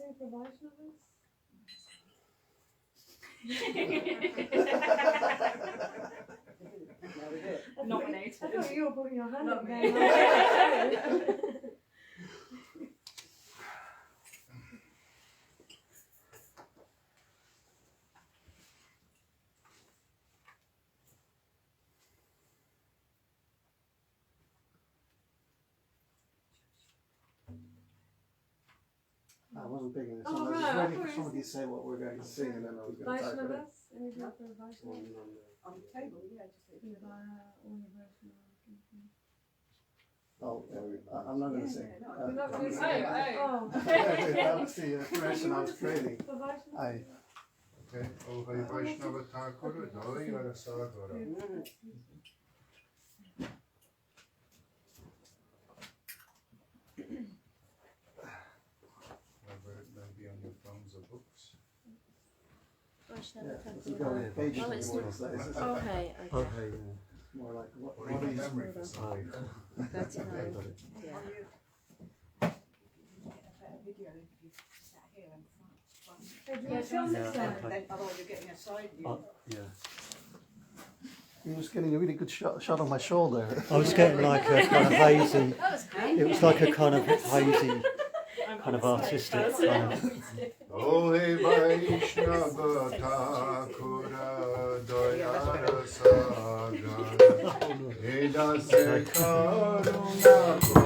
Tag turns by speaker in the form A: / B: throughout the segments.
A: sing for Vaishnavas?
B: Nominated.
A: I thought you were putting your hand
B: Not
A: up
B: me.
A: there.
C: I wasn't picking this
A: Oh,
C: up. I was
A: right,
C: just
A: I
C: waiting
A: thought
C: for
A: you
C: somebody to say what we're going to sing, and then I was going to type it in.
A: Vaishnavas? Anything for Vaishnavas?
B: On the table, yeah, just
C: Oh, I'm not going to sing.
A: You're not going to
B: Oh,
A: sing?
B: oh.
C: That was the question I was creating.
A: For Vaishnavas?
C: I.
D: Okay, O Hari Vaishnava Thakur, Doi Arasadvara. Whether it may be on your phones or books.
C: Yeah, this is going to pages
E: Oh, it's
C: anymore,
E: not.
C: so this is
E: Okay, okay.
C: more like what
D: Or
C: are
D: even
C: these?
D: memory for some people.
E: 39. Yeah.
B: video if you sat here and front.
A: Hey, do you want to film this
E: Yeah.
A: then?
B: Then otherwise you're getting a side view.
E: Yeah.
C: You're just getting a really good shot of my shoulder.
E: I was getting like a kind of hazy.
B: That was great.
E: It was like a kind of hazy, kind of artistic kind of.
D: O Hari Vaishnava Thakur, Doi Arasadvara. Eda se karuna ko.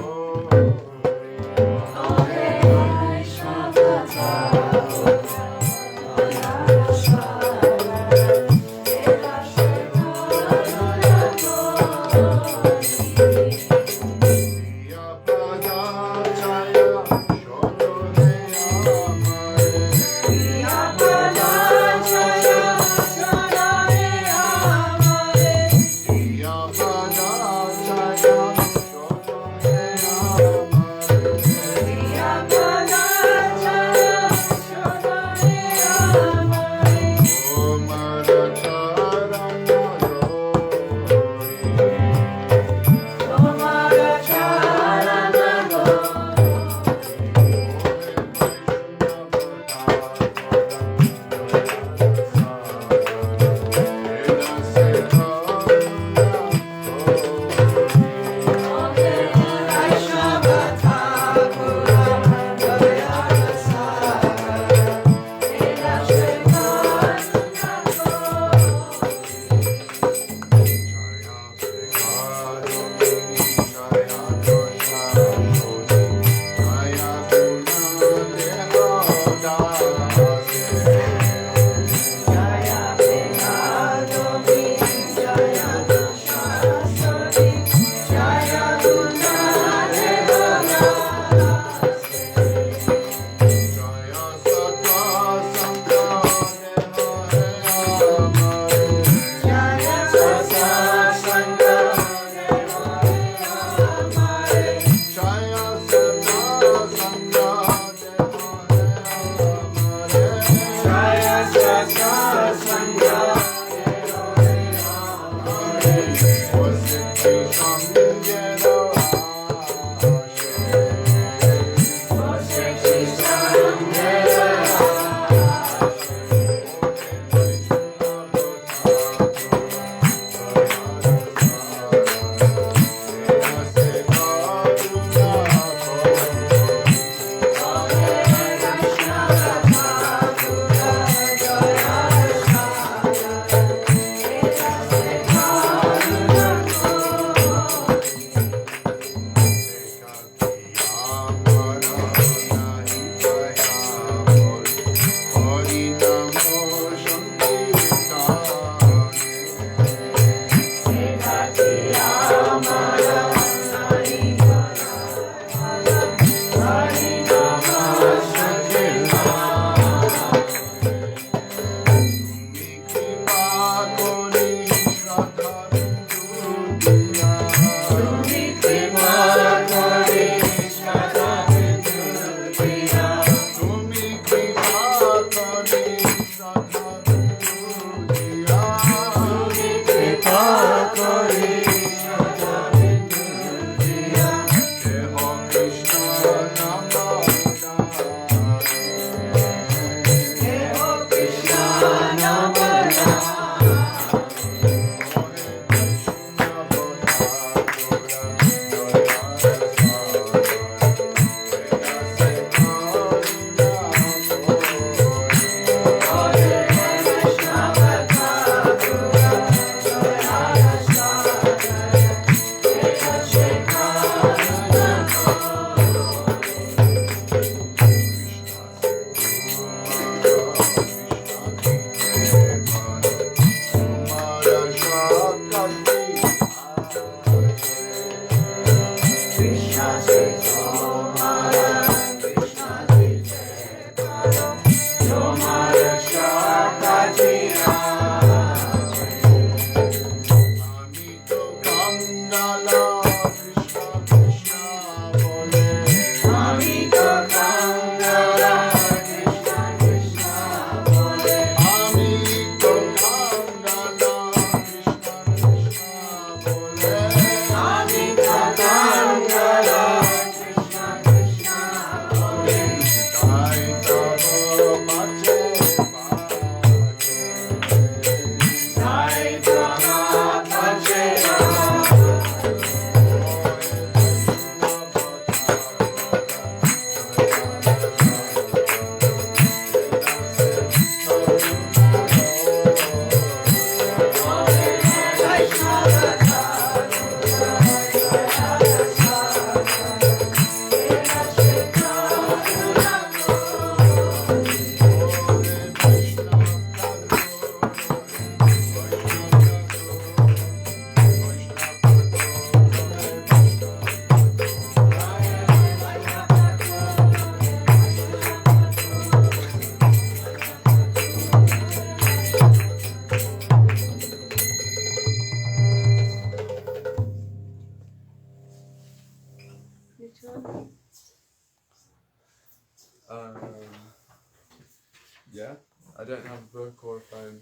F: Yeah, I don't have a book or a phone.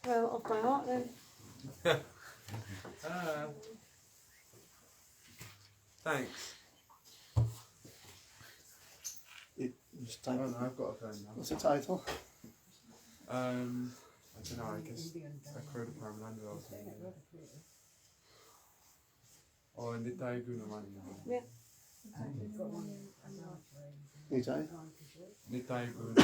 A: Well, off by heart then.
F: Thanks.
C: Just
F: Oh
C: type.
F: no, I've got a phone now.
C: What's the title?
F: I don't know, I guess Akroda Paramlanda or something. Oh, and did I go no money?
A: Yeah.
C: Nitai?
F: Nitai Guna.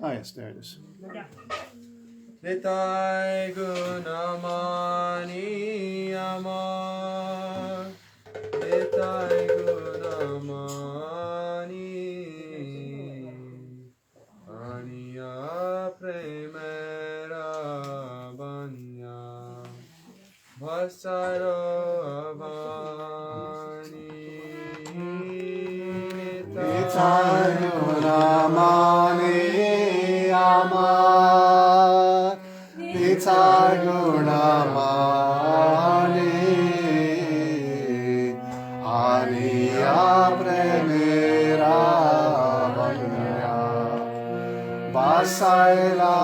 C: Ah, yes, there it is.
F: Nitai Guna Mani Amar. Nitai Guna Mani. Aniya Premera Banya. Vasaro Avani.
C: Nitai Guna Mani Amar. Nitai Guna Mani. Aniya Premera Banya. Vasaila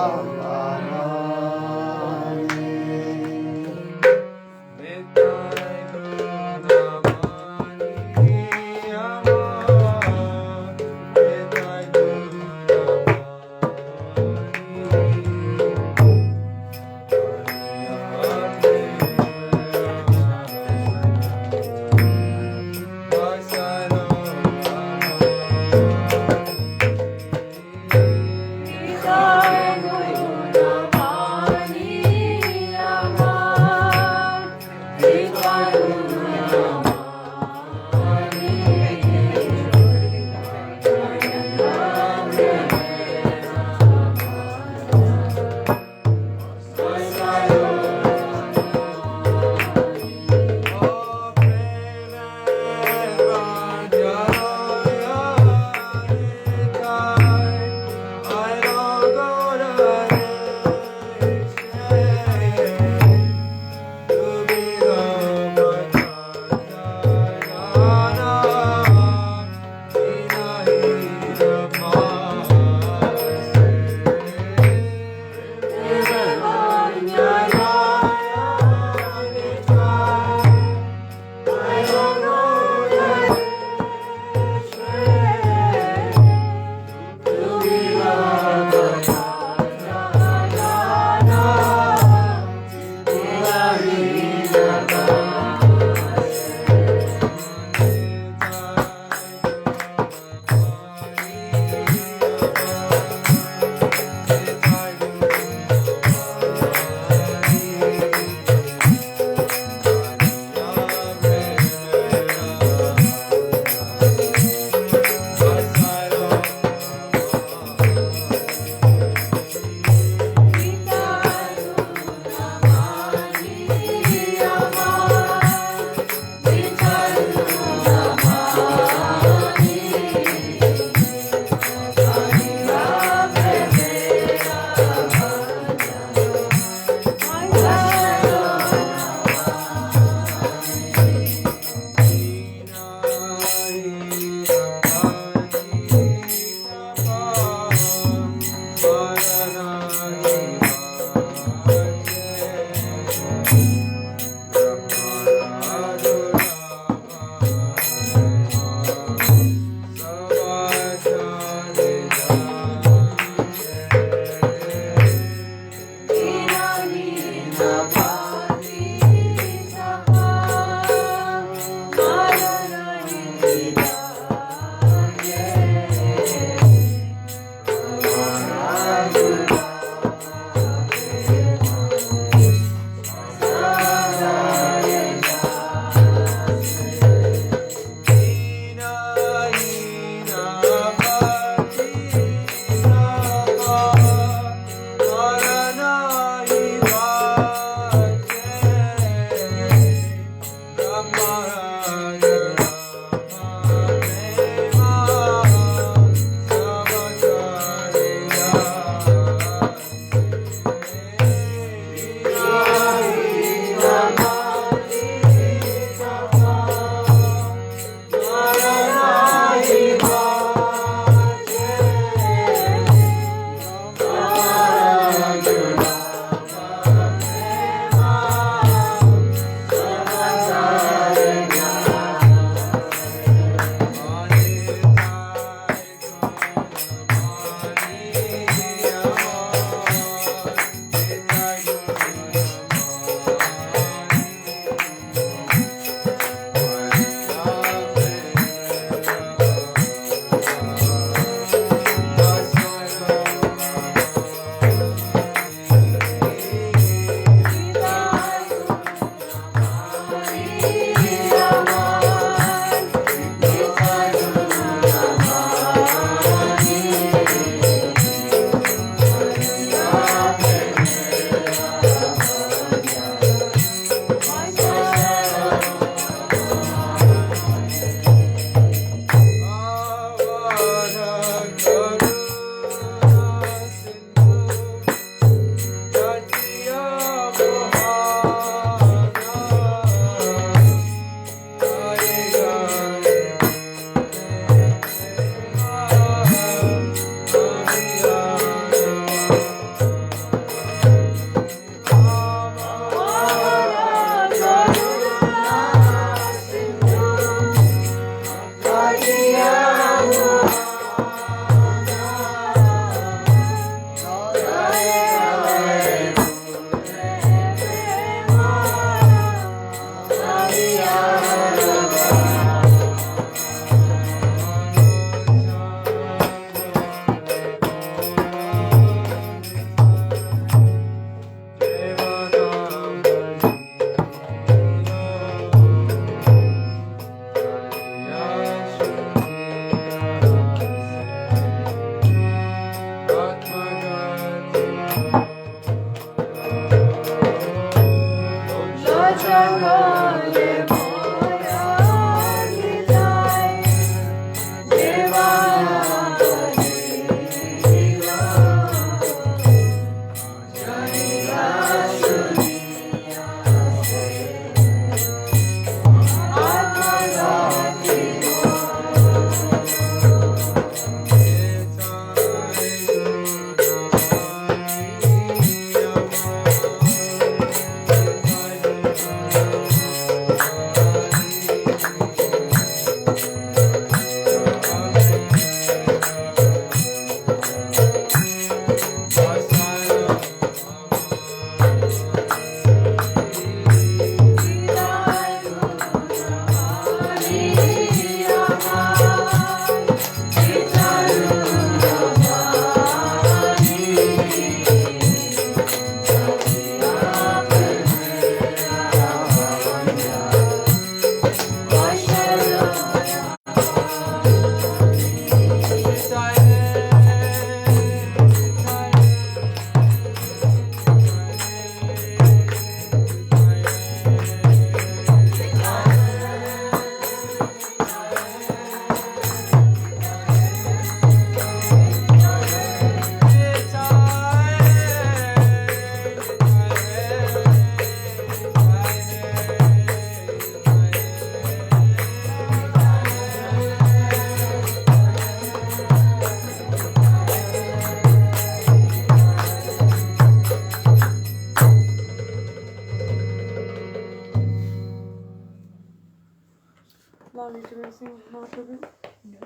A: Love you to sing Mahāraja?
B: No.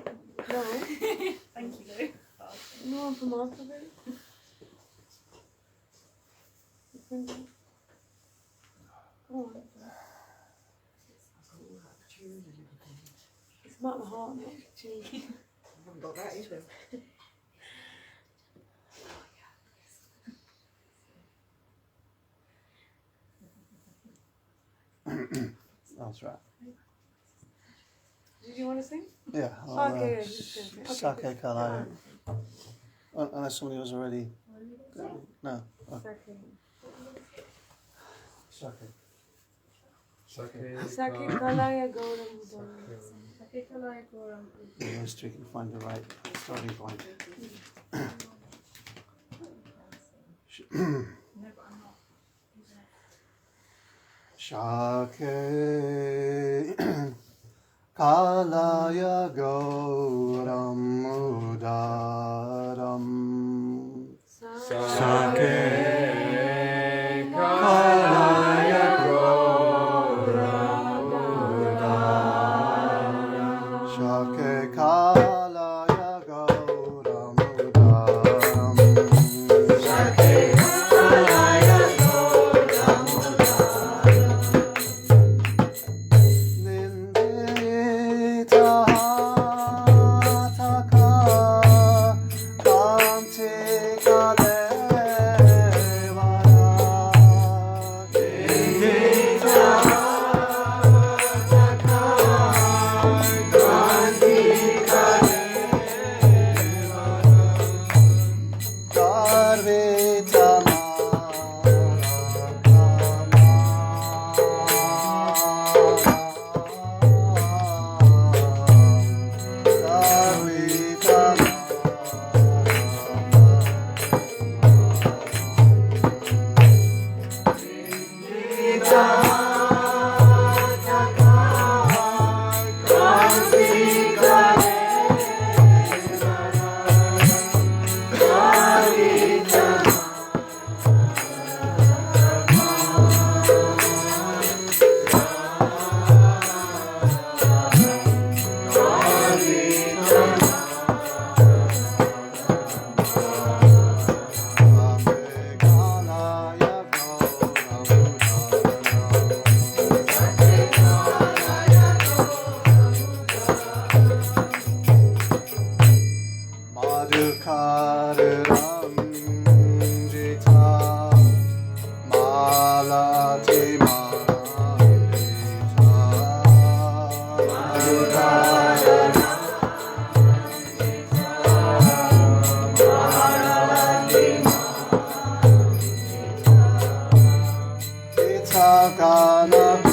A: No?
B: Thank you, Lou.
A: No one for Mahāraja? Come on. It's about the heart, not the tune.
B: I haven't got that either.
C: That's right.
A: Did you want to sing?
C: Yeah.
A: Okay, yeah, just sing. Okay,
C: Sake
A: good.
C: Kalaya. Unless somebody was already. No. Oh. Sake.
A: Sake Kalaya Gauram Budam.
C: Yes, we can find the right starting point. Shake Kalaya Gauram Udaram
F: Sake Kalaya
C: Shake Kalaya Gauram Udaram Shake Kalaya Gauram Nindita Hataka Kanti Kale Jagannath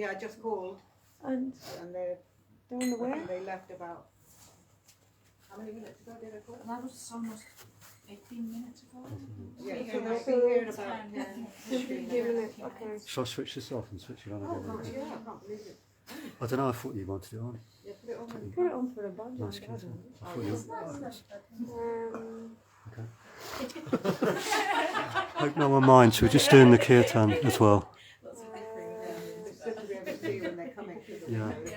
B: Yeah, I just called,
A: And
B: they're
A: they're on the way.
B: they left about how many minutes ago did I call?
G: That was almost 18 minutes ago.
B: Yeah,
G: Yeah,
B: so they'll
A: so
B: be here in
A: it's
B: about
A: 15 minutes. Okay.
E: Shall I switch this off and switch it on
B: Oh
E: again?
B: gosh, yeah, I can't believe it.
E: I don't know, I thought you wanted it on.
B: Yeah, put it on.
A: Put it on for the budget.
E: Nice kid. I thought you hope no one minds, we're just doing the kirtan as well.
B: It's good to be able to see when they're coming through the
E: Yeah.
B: window.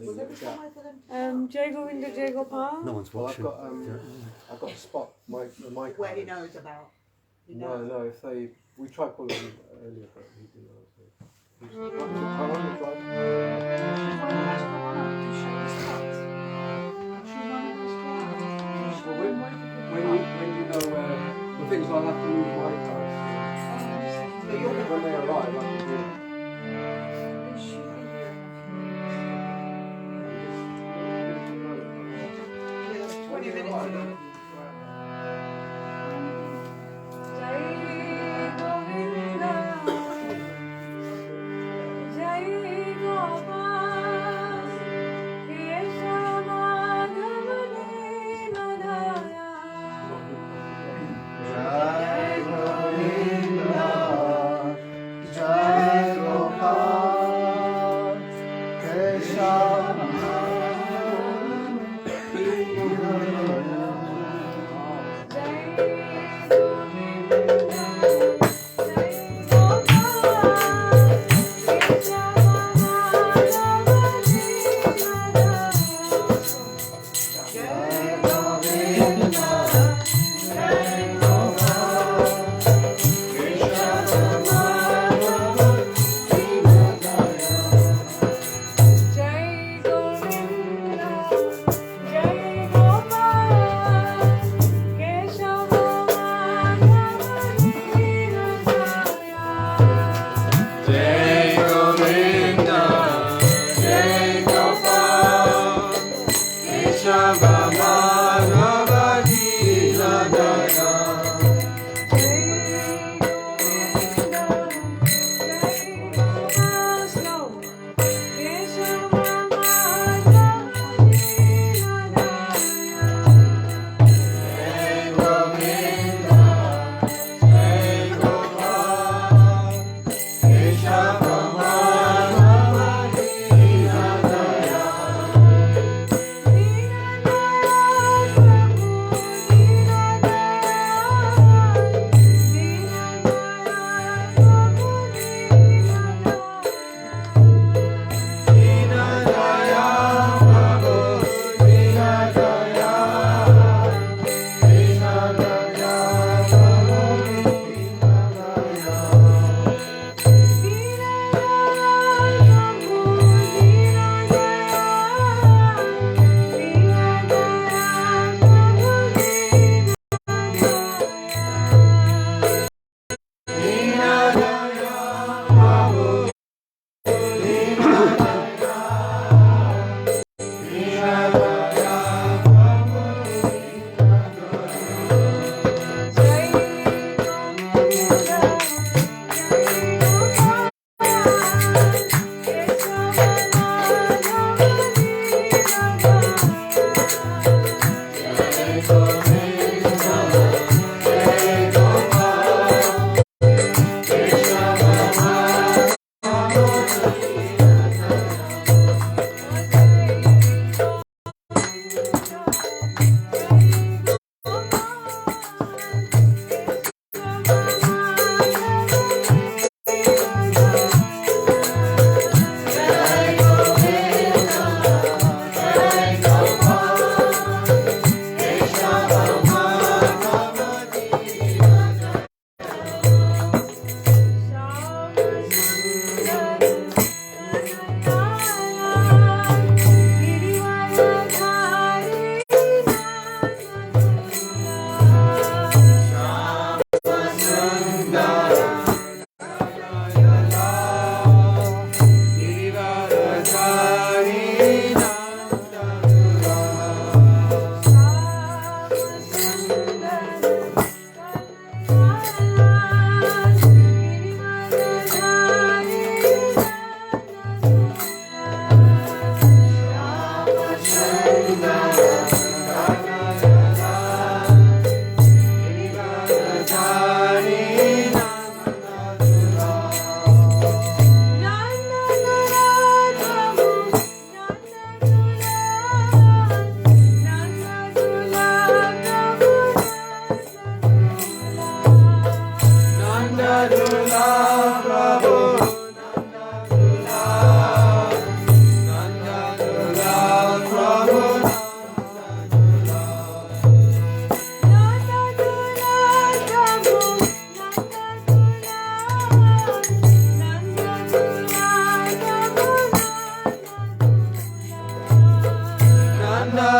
B: Was there somewhere for them?
A: Jai Govinda Jai Gopal.
E: No one's
C: Well, I've
E: watching.
C: got I've got a spot. My
B: Where he knows about. He knows.
C: No. If they we tried calling him earlier, but he didn't answer. He's how long you tried?
G: She's one of us go out to show us spots. She's one of us go out.
C: Well, when you know where the things I'll have to use my cards.
B: So you're gonna
C: When they arrive, I can do it.
G: They should be here in a few
B: 20 minutes ago.
A: Jai Govinda Jai Govinda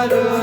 H: Jai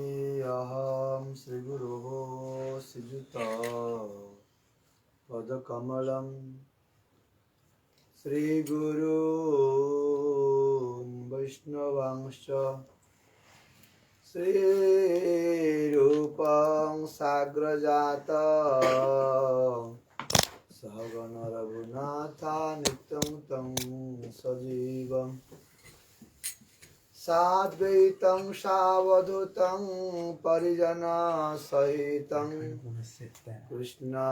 H: Vandeham Sri Guru Sijuta Padakamalam Sri Guru Vaishnavangscha Sri Rupam Sagrajata Sahagana Raghunatha Nityam Tam Sajivam Sadvaitam Savadhutam Parijana Sahitam Krishna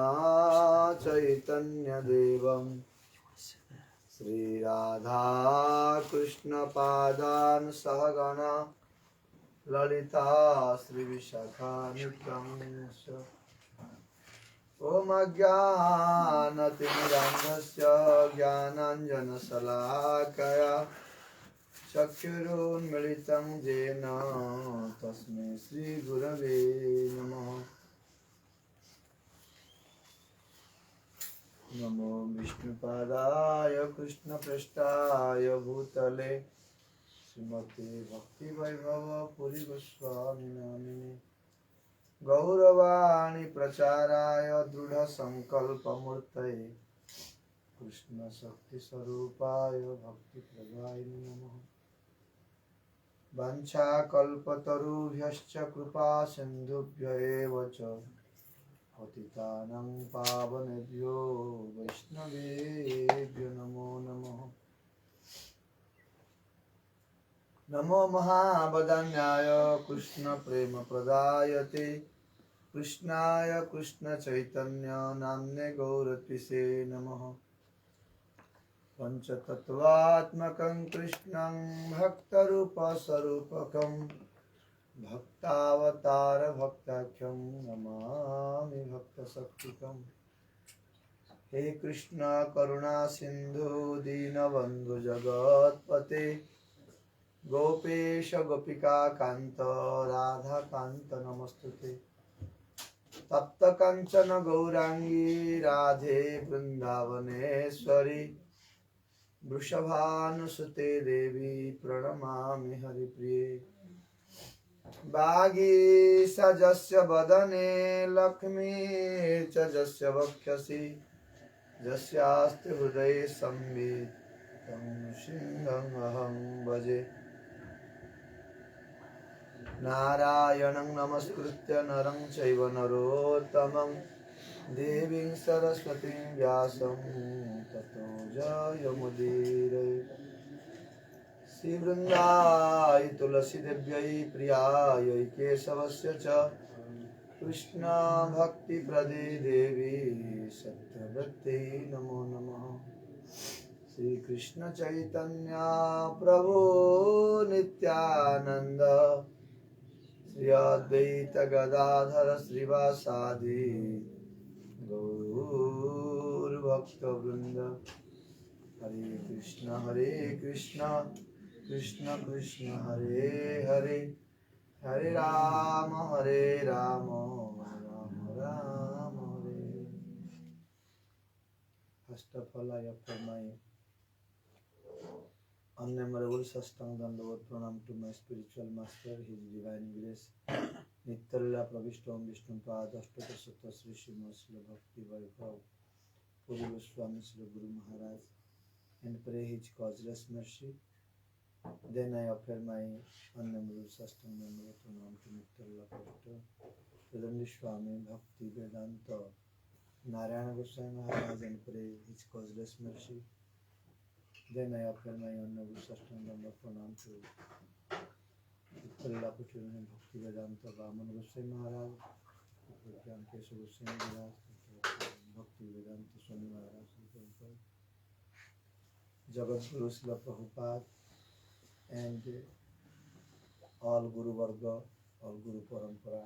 H: Chaitanya Devam Sri Radha Krishna Padan Sahagana Lalita Sri Vishakha Nityam Om Ajnana Timirandhasya Jnananjana Salakaya Chakshurun Militam Jena Tasmai Sri Gurave Namaha Namo Vishnupadaya Krishna Prasthaya Bhutale Srimati Bhakti Vaibhava Puri Goswami Namine Gauravani Pracharaya Drudha Sankalpa Murtaye Krishna Shakti Sarupaya Bhakti Pradayini Namaha Vancha Kalpatarubhyascha Kripa Sindhubhya eva cha Patitanang Pavanebhyo Vaishnavebhyo Namo Namaha Namo Mahabhadanyaya Krishna Prema Pradayate Krishnaya Krishna Chaitanya Namne Gauratise Namaha Panchatattvatmakam Krishnam Bhaktarupa Sarupakam Bhaktavatara Bhaktakyam Namami Bhakta Saktikam He Krishna Karuna Sindhu Dinabandhu Jagatpate Gopesha Gopika Kanta Radha Kanta Namastute Tapta Kanchana Gaurangi Radhe Vrindavaneshwari Vrishabhanusute Devi Pranamami Haripriye Bhagi Sajasya Vadane Lakshmi Chajasya Vakhyasi Jasyasti Hridaye Sambit Tam Shingham Aham Bhaje Narayanam Namaskritya Narang Chaiva Narottamam Deving Saraswati Vyasam Tato Jayamudire Sri Vrindai Tulasi Devyai Priyai Kesavasya Cha Krishna Bhakti Prade Devi Satyavati Namo Namaha Sri Krishna Chaitanya Prabhu Nityananda Sri Advaita Gadadhara Srivasadi Gaur Bhakta Vrinda Hare Krishna Krishna Krishna Hare Hare Hare Rama Rama Rama Hare. First of all, I offer my unmemorable Sastang Dandavat Pranam to my spiritual master, His Divine Grace, Nityalila Pravishtam Vishnupada Ashtaka Satta Sri Srimad Srila Bhakti Vaibhav Puri Goswami Srila Guru Maharaj, and pray His causeless mercy. Then I offer my unmemorable Sastang Dandavat Pranam to Nityalila Pravishtam Srila Swami Bhakti Vedanta Narayana Goswami Maharaj, and pray His causeless mercy. Then I offer my honorable Sastang Dandavat Pranam to Lila Bhakti Vedanta Vaman Goswami Maharaj, Kesha Goswami Maharaj, Bhakti Vedanta Swami Maharaj, Jagat Guru Srila Prabhupada, and all Guru Varga, all Guru Parampara,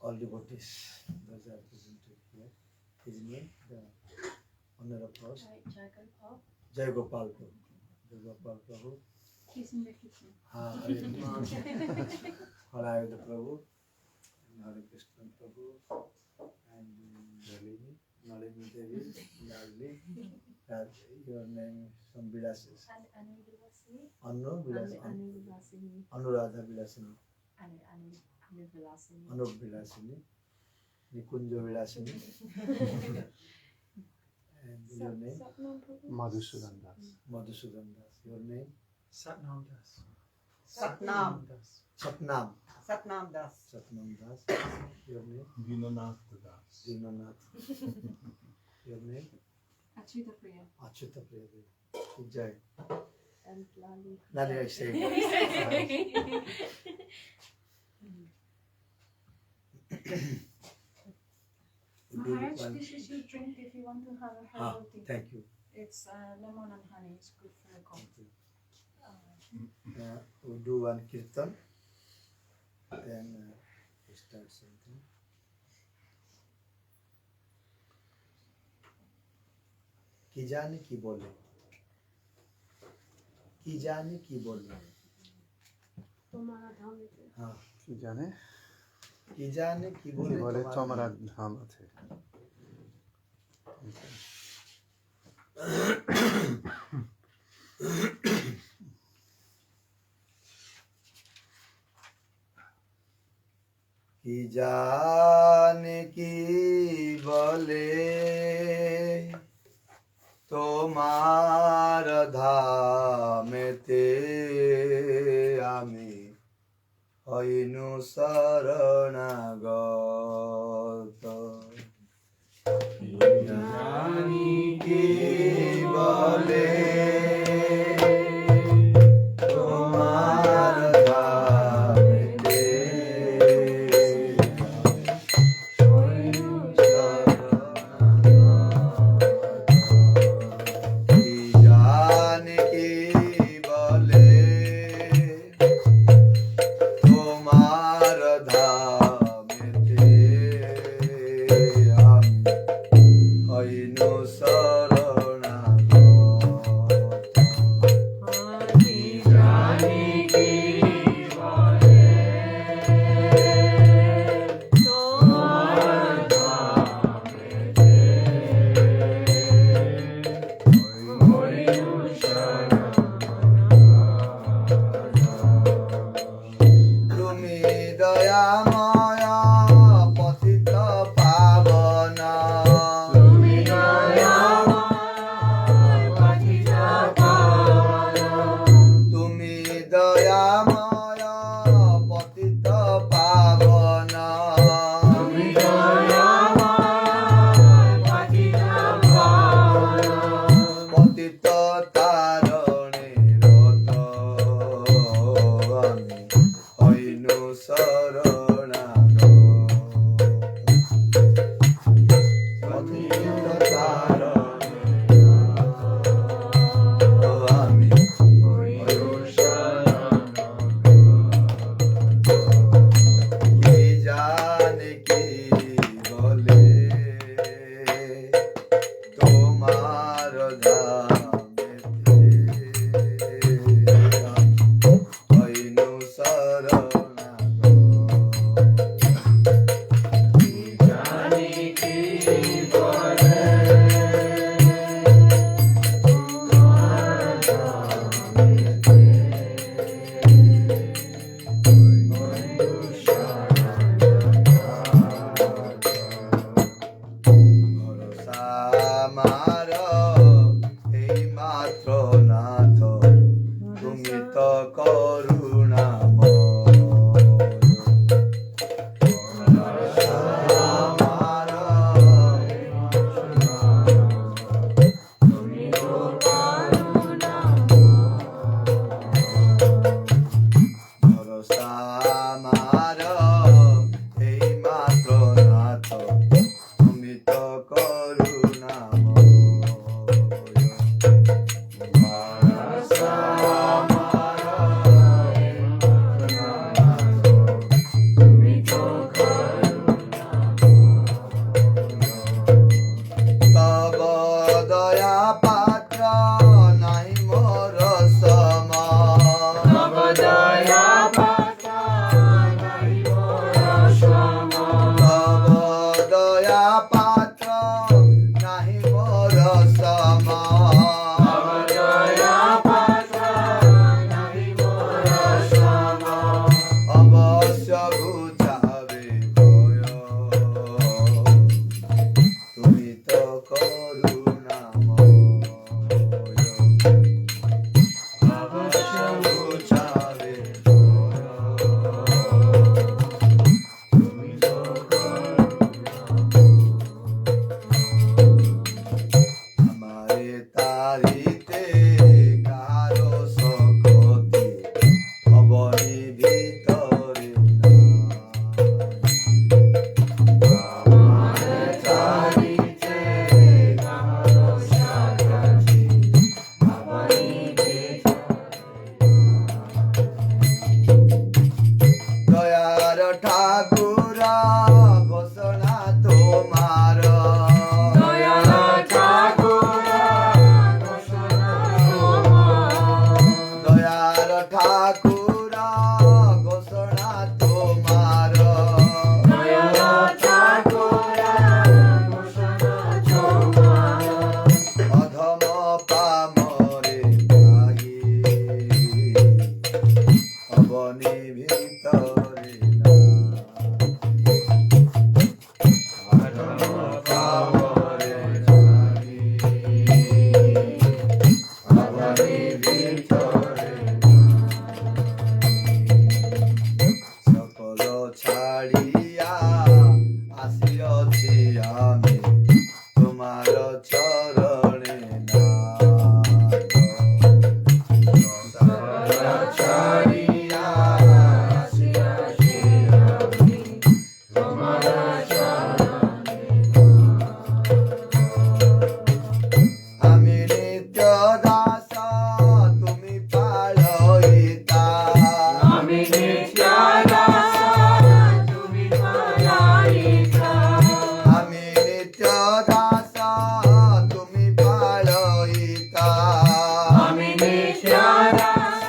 H: all devotees, those are presented here. His name, the honor of us, Jai Gopal Prabhu. Jai Gopal Prabhu.
G: He's in the kitchen.
H: Hare Prabhu, Hare Krishna Prabhu, and Nalini Devi, Nalini. Your name is some Vilases. Anu Vilasini. Anuradha Vilasini. Anup Vilasini. Nikunjo Vilasini. And your name?
C: Madhusudan Das.
H: Madhusudan Das. Your name?
C: Satnam Das.
I: Satnam.
C: Das.
H: Satnam.
I: Satnam Das.
H: Satnam Das. Your name?
D: Dinanath Das.
H: Dinanath. Your name?
G: Achita Priya.
H: Achita Priya. Jai.
A: And Lali.
H: Lali, I say.
G: Maharaj, this is your drink if you want to have a herbal tea.
H: Thank you.
G: It's lemon and honey. It's good for the cold.
H: We do one kirtan, then we start something. কি জানে কি বলে, কি জানে কি বলে,
A: तुम्हारा धाम है।
H: हाँ
F: কি জানে
H: কি জানে কি বলে
F: বলে তোমার ধাম আছে
H: কি জানে কি বলে তোমার ধামেতে আমি হইনু শরণাগত কি জানি কি বলে তোমার ধামেতে হইনু শরণাগত কি জানি কি বলে তোমার ধামেতে আমি হইনু শরণাগত কি জানি কি বলে তোমার ধামেতে হইনু তুমি দয়াময় পতিত পাবন তুমি দয়াময় পতিত পাবন তুমি দয়াময় পতিত পাবন তুমি দয়াময় পতিত পাবন পতিত তারণে রত আমি হইনু শরণাগত পতিত তারণে রত আমি হইনু শরণাগত কি জানে কি বলে তোমার ধামেতে হইনু শরণাগত কি জানি কি বলে তোমার ধামেতে হইনু শরণাগত ভরসা আমার এই মাত্র নাথ তুমি তো করুণাময় ভরসা আমার এই মাত্র নাথ তুমি তো করুণাময় ভরসা আমার এই মাত্র নাথ তুমি তো করুণাময় ভরসা আমার এই মাত্র নাথ তুমি তো করুণাময় তব দয়া পাত্র নাই মোর সম তব দয়া পাত্র নাই মোর ভিতরে না কামরে জানি আমারি ভিতরে সকল ছাড়িয়া আসিয়াছি আমি তোমার চরণে ছাড়িয়া আসিয়াছি আমি তোমার চরণে আমি নিত্য দাস তুমি পালয়িতা আমি নিত্য দাস তুমি পালয়িতা আমি নিত্য দাস তুমি পালয়িতা আমি নিত্য দাস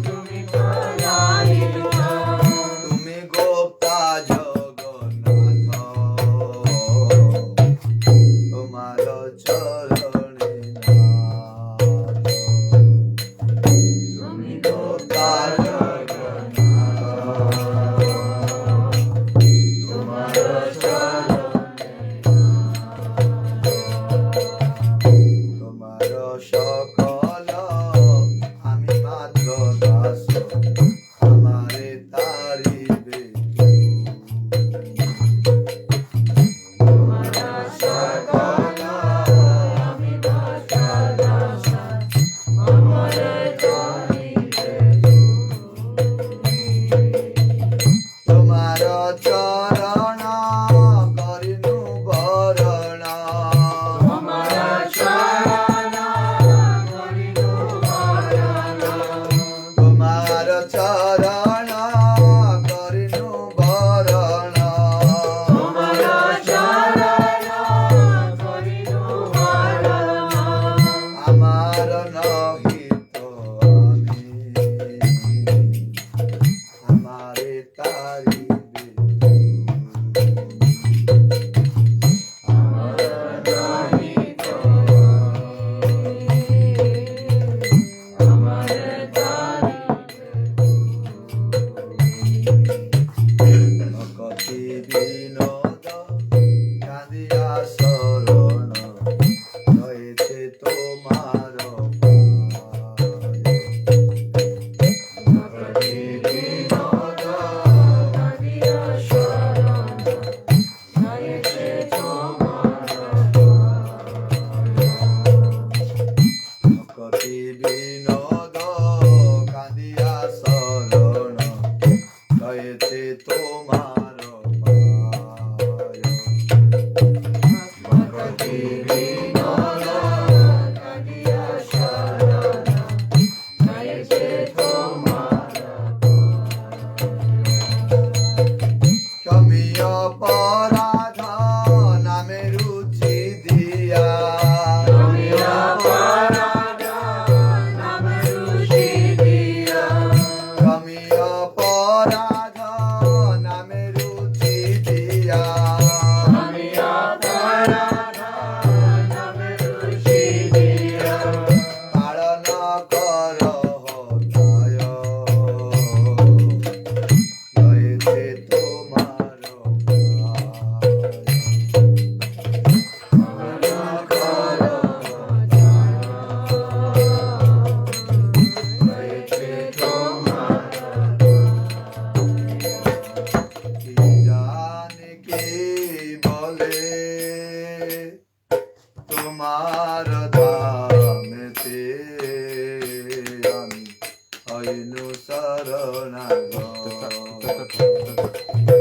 H: তুমি পালয়িতা তুমি গোপ্তা জগন্নাথ তোমার চরণে নাথ তুমি গোপ্তা জগন্নাথ তোমার চরণে তোমার সকল আমি মাত্র দাস আমারে তারিবে তোমার সকল আমি মাত্র দাস আমারে তারিবে তোমার চরণ করিনু বরণ তোমার চরণ করিনু বরণ তোমার চরণ করিনু বরণ তোমার চরণ করিনু বরণ আমার নহিত আমি আমারে তারিবে আমার নহিত আমারে তারিবে ভকতি বিনোদ কাঁদিয়া শরণ হয়েছে তোমার ভকতি বিনোদ কাঁদিয়া শরণ হয়েছে তোমার ভকতি বিনোদ কাঁদিয়া শরণ হয়েছে তোমার ভকতি বিনোদ কাঁদিয়া শরণ হয়েছে তোমার ক্ষমি অপরাধ নামে রুচি দিয়া ক্ষমি অপরাধ নামে রুচি দিয়া ক্ষমি অপরাধ নামে রুচি দিয়া ক্ষমি অপরাধ নামে রুচি দিয়া পালন কর হতায় হয়েছে তোমার পালন কর হয়েছে তোমার কি জানে কে বলে তোমার ধামেতে আমি হইনু শরণাগত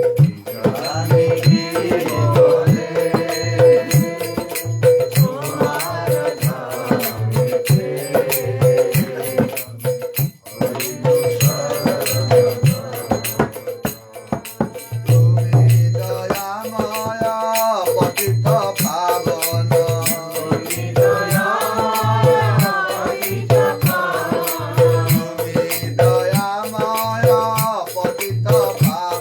H: কি জানে কে বলে তোমার ধামেতে হইনু শরণাগত তুমি দয়াময় পতিত পাবন তুমি দয়াময় পতিত পাবন তুমি দয়াময় পতিত পাবন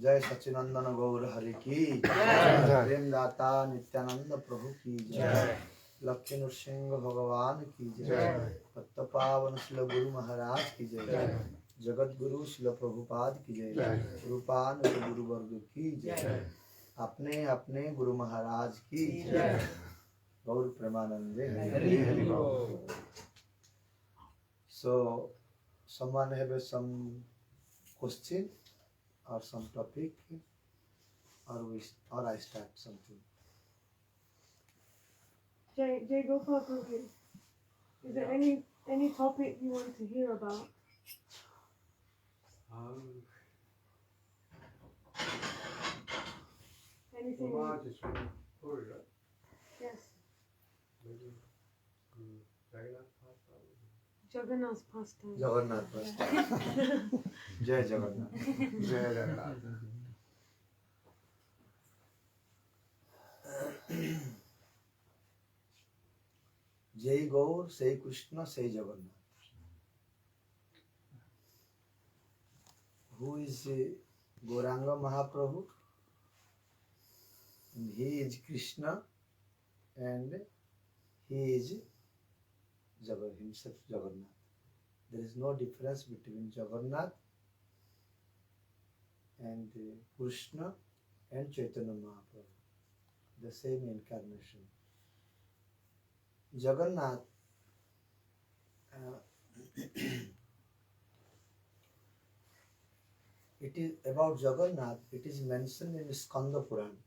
H: जय सच्चिनंदन गौर हरि की प्रेम दाता नित्यानंद प्रभु की जय लक्ष्मी नृसिंह भगवान की जय पत्त पावन श्री गुरु महाराज की जय जगत गुरु श्री प्रभुपाद की जय रूपान गुरु वर्ग की जय अपने अपने गुरु महाराज की जय गौर प्रेमानंदे हरि हरि बोल. So someone have some question or some topic, or I start something.
A: Jay, go for it, Guru. Is there any topic you want to hear about? Anything?
C: Maharaja is from Puri, right?
A: Yes.
C: Maybe Jagannath pastime.
A: Jagannath's pastime.
H: Jagannath pastime. Jai Jagannath.
C: Jai Jagannath.
H: Jai Gaur, Sai Krishna, Sai Jagannath. Who is Gauranga Mahaprabhu? And he is Krishna and he is himself Jagannath. There is no difference between Jagannath and Krishna and Chaitanya Mahaprabhu. The same incarnation. Jagannath it is about Jagannath, it is mentioned in Skanda Puran.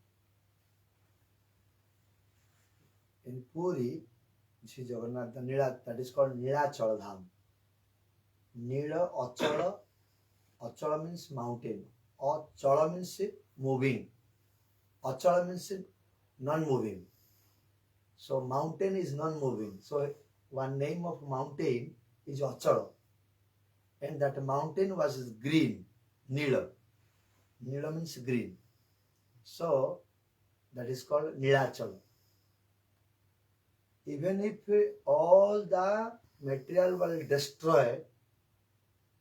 H: In Puri, Shri Jagannath, the Nila, that is called Nilachala Dham. Nila, Achala, Achala means mountain. Achala means moving. Achala means non-moving. So mountain is non-moving. So one name of mountain is Achala. And that mountain was green, Nila. Nila means green. So that is called Nilachala. Even if all the material will destroy,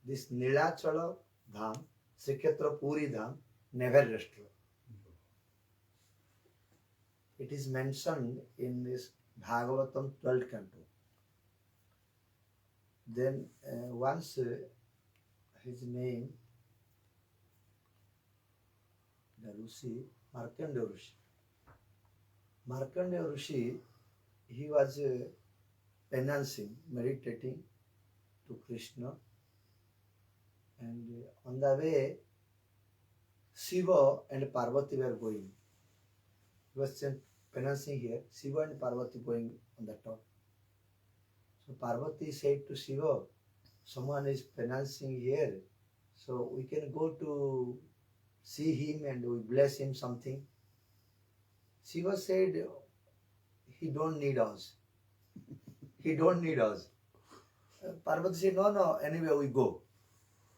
H: this Nilachala Dham, Srikshetra Puri Dham, never destroy. It is mentioned in this Bhagavatam 12th canto. Then once his name, the Rishi, Markandeya Rishi. Markandeya Rishi, he was penance, meditating to Krishna, and on the way, Shiva and Parvati were going. He was penacing here, Shiva and Parvati going on the top. So Parvati said to Shiva, someone is penacing here, so we can go to see him and we bless him something. Shiva said, he don't need us. He don't need us. Parvati said, no, anyway we go.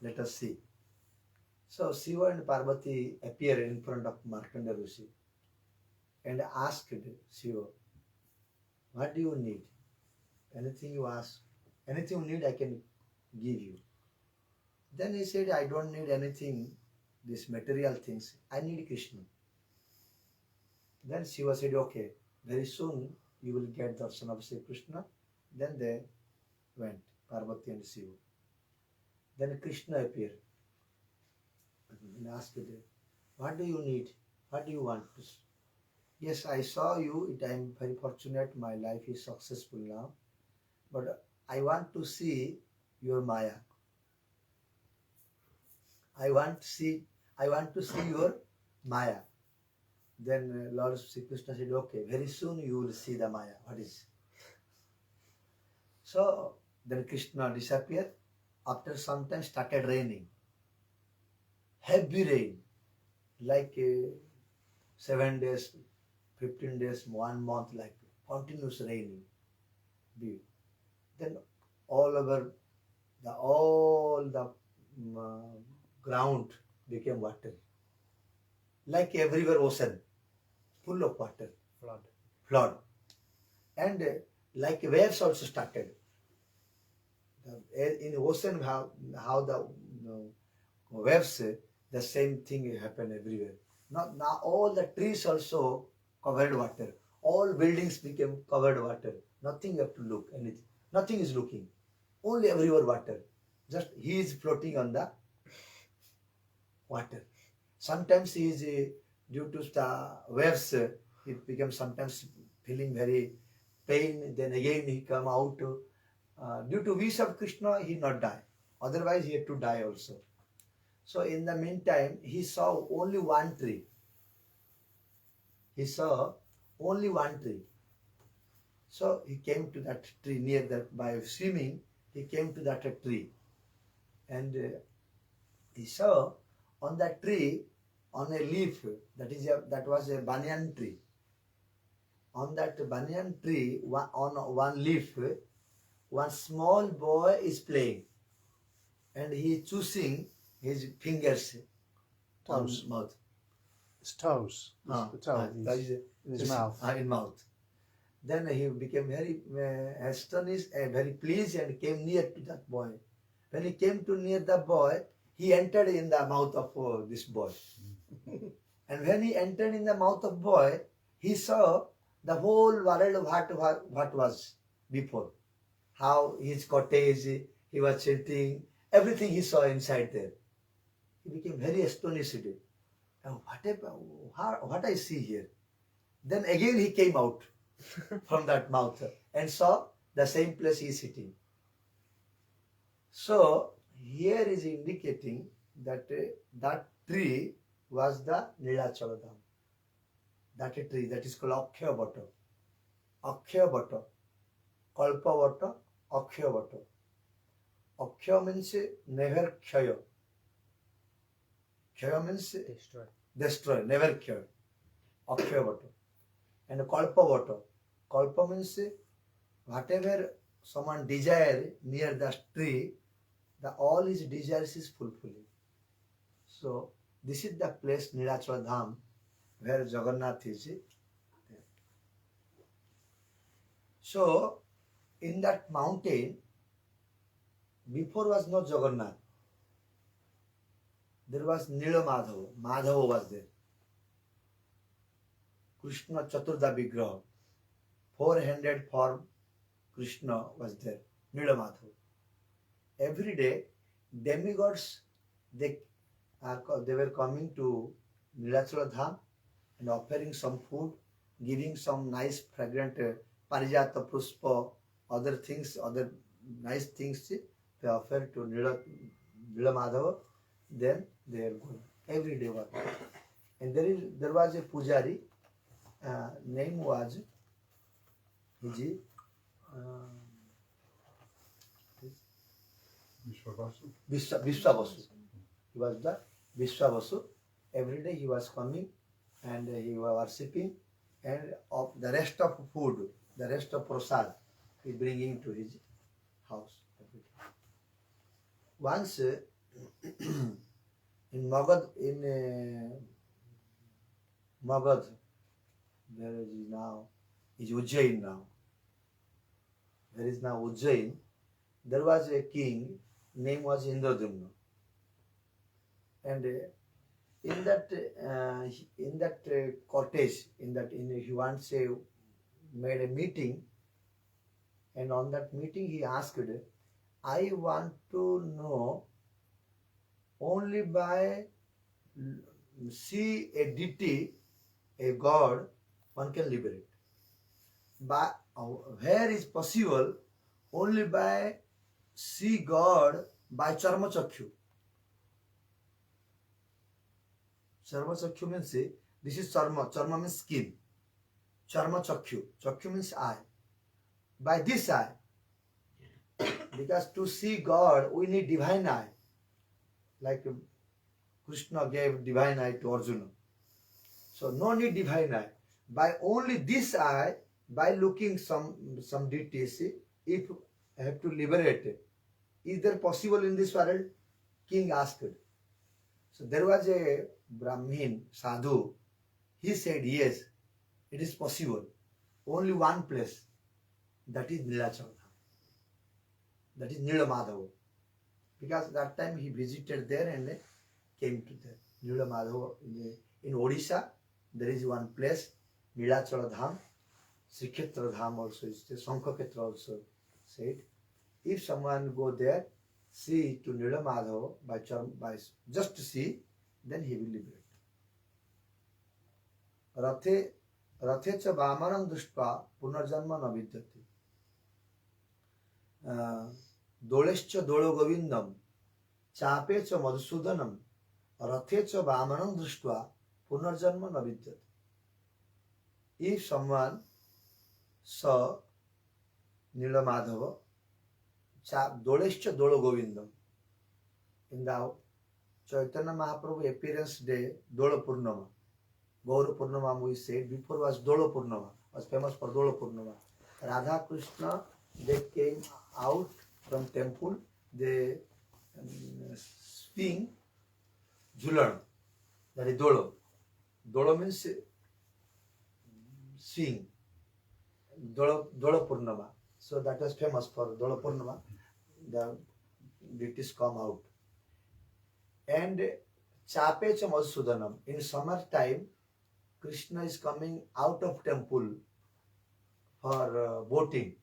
H: Let us see. So Shiva and Parvati appear in front of Markandeya Rishi and asked Shiva, what do you need? Anything you ask, anything you need I can give you. Then he said, I don't need anything, these material things. I need Krishna. Then Shiva said, okay, very soon you will get darshan of Sri Krishna. Then they went, Parvati and Shiva. Then Krishna appeared and asked, what do you need? What do you want? Yes, I saw you, I am very fortunate, my life is successful now. But I want to see your Maya. I want to see your Maya. Then Lord Sri Krishna said, okay, very soon you will see the Maya. What is? So then Krishna disappeared. After some time started raining. Heavy rain. Like 7 days, 15 days, 1 month, like continuous raining. Then all over the ground became water. Like everywhere ocean, full of water. Flood. And like waves also started. In ocean, how the waves the same thing happened everywhere. Now all the trees also covered water. All buildings became covered water. Nothing you have to look, anything. Nothing is looking. Only everywhere water. Just he is floating on the water. Sometimes he is, due to the waves, it becomes sometimes feeling very pain. Then again he come out. Due to wish of Krishna, he not die. Otherwise he had to die also. So in the meantime, he saw only one tree. He saw only one tree. So he came to that tree near that, by swimming, he came to that tree. And he saw on that tree, on a leaf, that was a banyan tree. On that banyan tree, on one leaf, one small boy is playing. And he is choosing his fingers on his mouth.
C: His toes. The toe in his mouth.
H: In mouth. Then he became very astonished and very pleased and came near to that boy. When he came to near the boy, he entered in the mouth of this boy. And when he entered in the mouth of boy, he saw the whole world what was before. How his cottage, he was sitting, everything he saw inside there. He became very astonished. What I see here? Then again he came out from that mouth and saw the same place he is sitting. So here is indicating that that tree was the Nilachala Dham. That tree that is called Akshaya Vata. Akshaya Vata. Kalpa Vata, Akshaya Vata. Akshaya means never kshaya. Kshaya means destroy, never kshaya. Akshaya Vata. And Kalpa Vata. Kalpa means whatever someone desire near the tree, all his desires is fulfilling. So this is the place Nilachala Dham where Jagannath is there. So in that mountain, before was no Jagannath. There was Nila Madhava. Madhava was there. Krishna Chaturda Vigraha. 400 form Krishna was there. Nila Madhava. Every day, demigods, they were coming to Nilachala Dham and offering some food, giving some nice fragrant parijata, puspa, other things, other nice things they offer to Nila Madhava. Then they are going every day. And there was a pujari, name was Vishwavasu. He was the Vishwavasu. Every day he was coming and he was worshipping, and of the rest of food, the rest of prasad, he bringing to his house. Once in Magad, there is now, is Ujjain now. There is now Ujjain. There was a king, name was Indradumna. And in that cottage, he once made a meeting, and on that meeting he asked, I want to know only by see a deity, a god, one can liberate. But where is possible, only by see God by charma chakyu. Charma chakyu means this is charma. Charma means skin. Charma chakyu. Chakyu means eye. By this eye. Because to see God, we need divine eye. Like Krishna gave divine eye to Arjuna. So no need divine eye. By only this eye, by looking some deities, if I have to liberate, is there possible in this world? King asked. So there was a Brahmin, sadhu. He said, yes, it is possible. Only one place. That is Nilachala. That is Nila Madhava. Because that time he visited there and came to there. Nila Madhava in Odisha, there is one place, Nilachala Dham, Srikshetra Dham also is there, Shankhakshetra also said. If someone go there, see to Nila Madhava by just to see, then he will liberate. Rathe cha vamanam društva punarjanma na vidyate. Dolescha dolo govindam chape cha madhusudanam rathe cha vamanam društva punarjanma na vidyate. If someone saw Nila Madhava, Dolescha dolo govindam, in the Chaitanya Mahaprabhu appearance day, Dolo Purnama. Gaura Purnama we said, before was Dolo Purnama, was famous for Dolo Purnama. Radha Krishna, they came out from temple, they swing Julan, that is Dolo. Dolo means swing, Dolo Purnama. So that was famous for Dolo Purnama. The deities come out. And Chape cha Madhusudanam, in summer time, Krishna is coming out of temple for boating,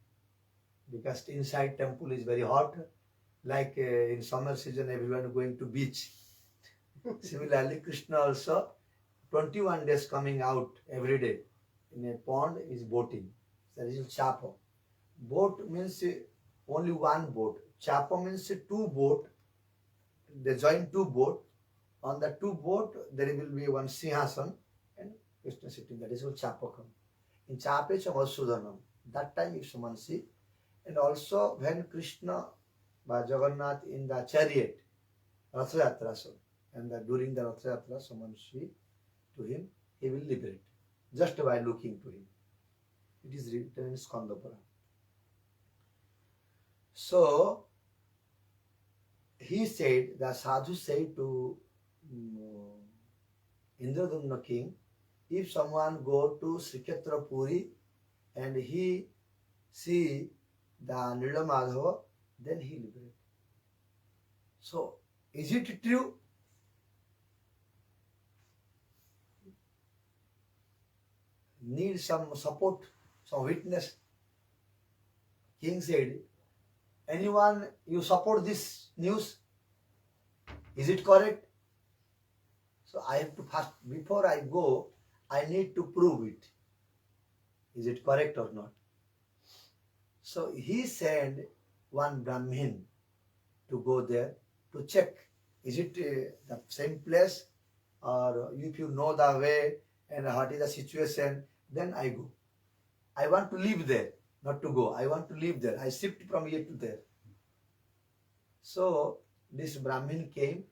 H: because inside temple is very hot, like in summer season everyone going to beach. Similarly, Krishna also 21 days coming out every day in a pond is boating. That is Chapa. Boat means only one boat. Chapa means two boat. They join two boat. On the two boat there will be one Sinhasan and Krishna sitting. That is called Chapakam. In Chape cha Madhusudanam. That time if someone see. And also when Krishna by Jagannath in the chariot, Ratha Yatra, and during the Ratha Yatra someone see to him, he will liberate. Just by looking to him. It is written in Skandapura. So, he said, the sadhu said to Indradumna king, if someone go to Srikshetra Puri and he see the Nila Madhava, then he liberate. So, is it true? Need some support, some witness. King said, anyone you support this news? Is it correct? So I have to first, before I go, I need to prove it. Is it correct or not? So he sent one Brahmin to go there to check. Is it the same place? Or if you know the way and what is the situation, then I go. I want to live there, not to go. I want to live there. I shift from here to there. So this Brahmin came.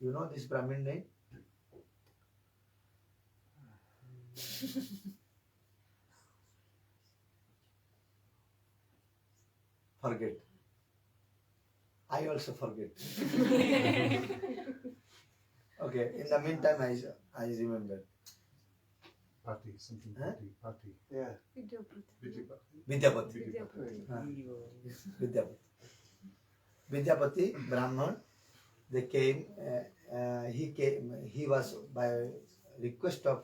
H: You know this Brahmin name? Forget. I also forget. Okay, in the meantime I remember.
D: Pati, something
H: Huh?
D: Pati.
C: Yeah.
H: Vidyapati.
A: Vidyapati.
H: Vidyapati, Brahman, they came, he was by request of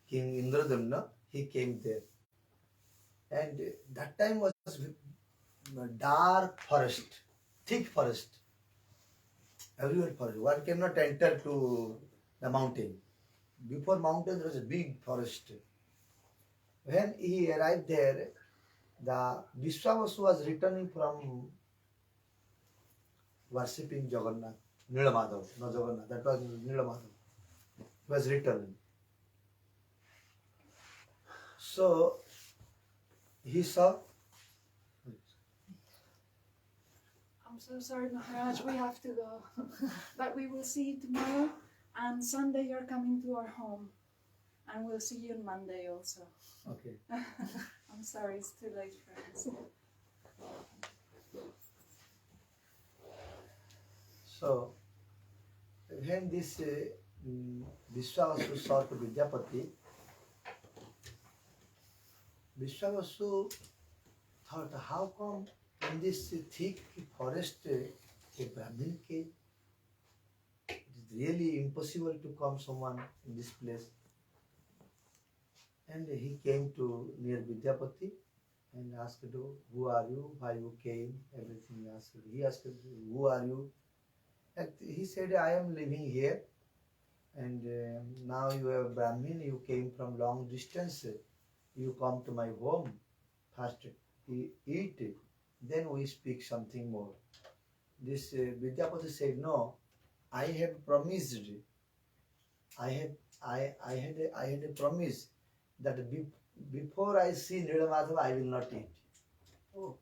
H: King Indradumna, he came there. And that time was dark forest, thick forest. Everywhere forest. One cannot enter to the mountain. Before mountain there was a big forest. When he arrived there, the Vishwavasu was returning from worshipping Jagannath, Nilamadhav, not Jagannath, that was Nilamadhav. He was returning. So he saw.
G: I'm so sorry, Maharaj, we have to go. But we will see you tomorrow, and Sunday you're coming to our home. And we'll see you on Monday also.
H: Okay.
G: I'm sorry, it's too late for us.
H: So when this Vishwavasu saw to Vidyapati, Vishwavasu thought, how come in this thick forest a Brahmin came? really impossible to come someone in this place. And he came to near Vidyapati and asked, who are you, why you came, everything he asked. He asked, who are you? And he said, I am living here, and now you are Brahmin, you came from long distance, you come to my home, first eat, then we speak something more. This Vidyapati said, no, I have promised, I had a promise that before I see Nilamadhava, I will not eat. Oh.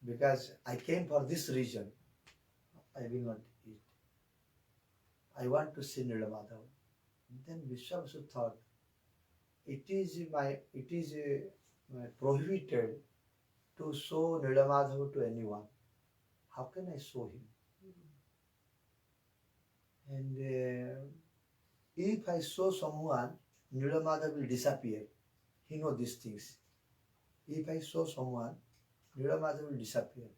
H: Because I came for this reason, I will not eat. I want to see Nilamadhava. Then Vishwavasu thought, it is prohibited to show Nilamadhava to anyone. How can I show him? And if I show someone, Nilamadhava will disappear. He knows these things. If I show someone, Nilamadhava will disappear.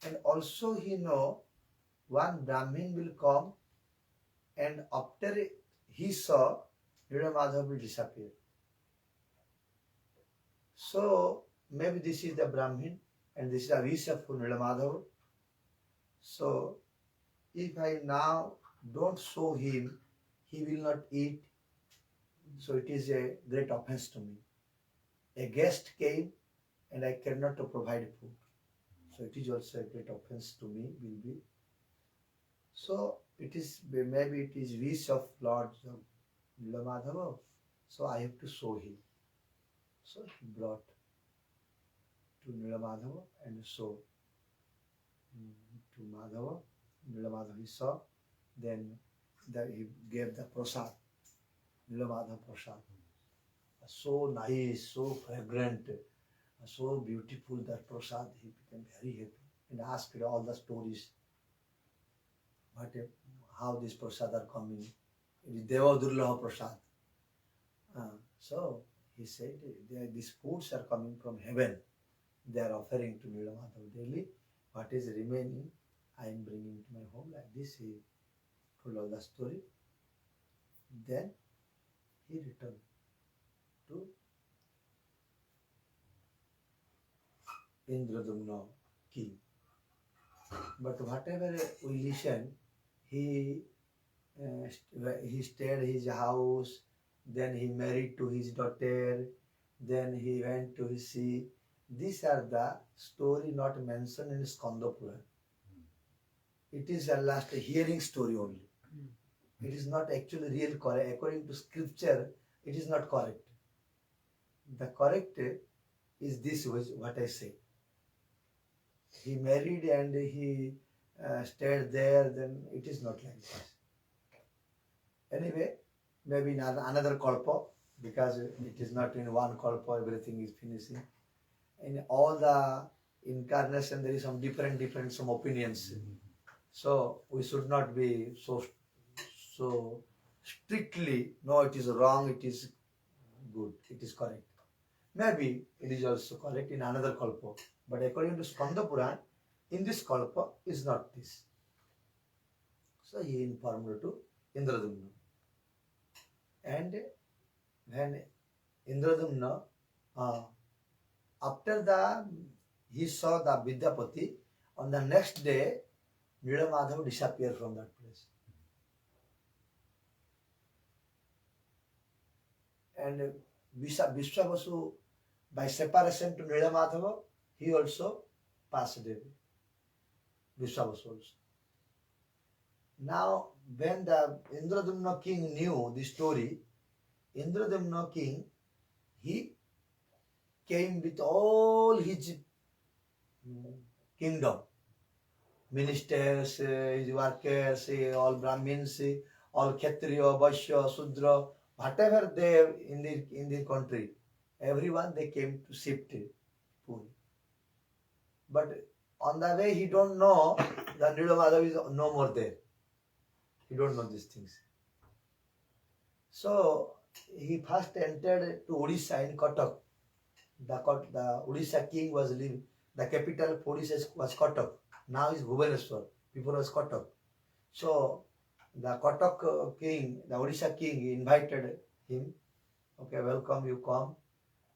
H: And also he knows one Brahmin will come, and after he saw, Nilamadhava will disappear. So maybe this is the Brahmin and this is a wish for Nilamadhava. So if I now don't show him, he will not eat. So it is a great offense to me. A guest came and I cannot provide food. So it is also a great offense to me, will be. So it is, maybe it is wish of Lord Nilamadhava. So I have to show him. So he brought to Nilamadhava and show to Madhava. Nilamadhava he saw. Then he gave the prasad, Nilamadhava prasad. So nice, so fragrant, so beautiful that prasad. He became very happy and asked all the stories. How these prasad are coming. It is Deva Durlaha prasad. So he said, these foods are coming from heaven. They are offering to Nilamadhava daily. What is remaining, I am bringing to my home. Like this, he told all the story. Then he returned to Indradumna king. But whatever we listen, he stayed his house, then he married to his daughter, then he went to his sea. These are the story not mentioned in Skanda Purana. It is a last hearing story only. It is not actually real correct. According to scripture, it is not correct. The correct is this was what I say. He married and he stayed there, then it is not like this. Anyway, maybe in another kalpa, because it is not in one kalpa, everything is finishing. In all the incarnation, there is some different some opinions. So we should not be so strictly, no, it is wrong, it is good, it is correct. Maybe it is also correct in another kalpa. But according to Skanda Purana, in this kalpa is not this. So he informed to Indradumna. And when Indradumna, after he saw the Vidyapati, on the next day, Nilamadhava disappeared from that place. And Vishwavasu, by separation to Nilamadhava, he also passed away. Vishwavasu also. Now, when the Indradumna king knew the story, Indradumna king, he came with all his kingdom, ministers, his workers, all Brahmins, all Kshatriya, Vaishya, Sudra, whatever they in the country, everyone they came to shift Puri. But on the way he don't know that Nilamadhava is no more there. He don't know these things. So he first entered to Odisha in Cuttack. The Odisha king was living. The capital of Odisha was Cuttack. Now is Bhubaneswar. Before was Kotak. So the Kotak king, the Odisha king invited him. Okay, welcome, you come.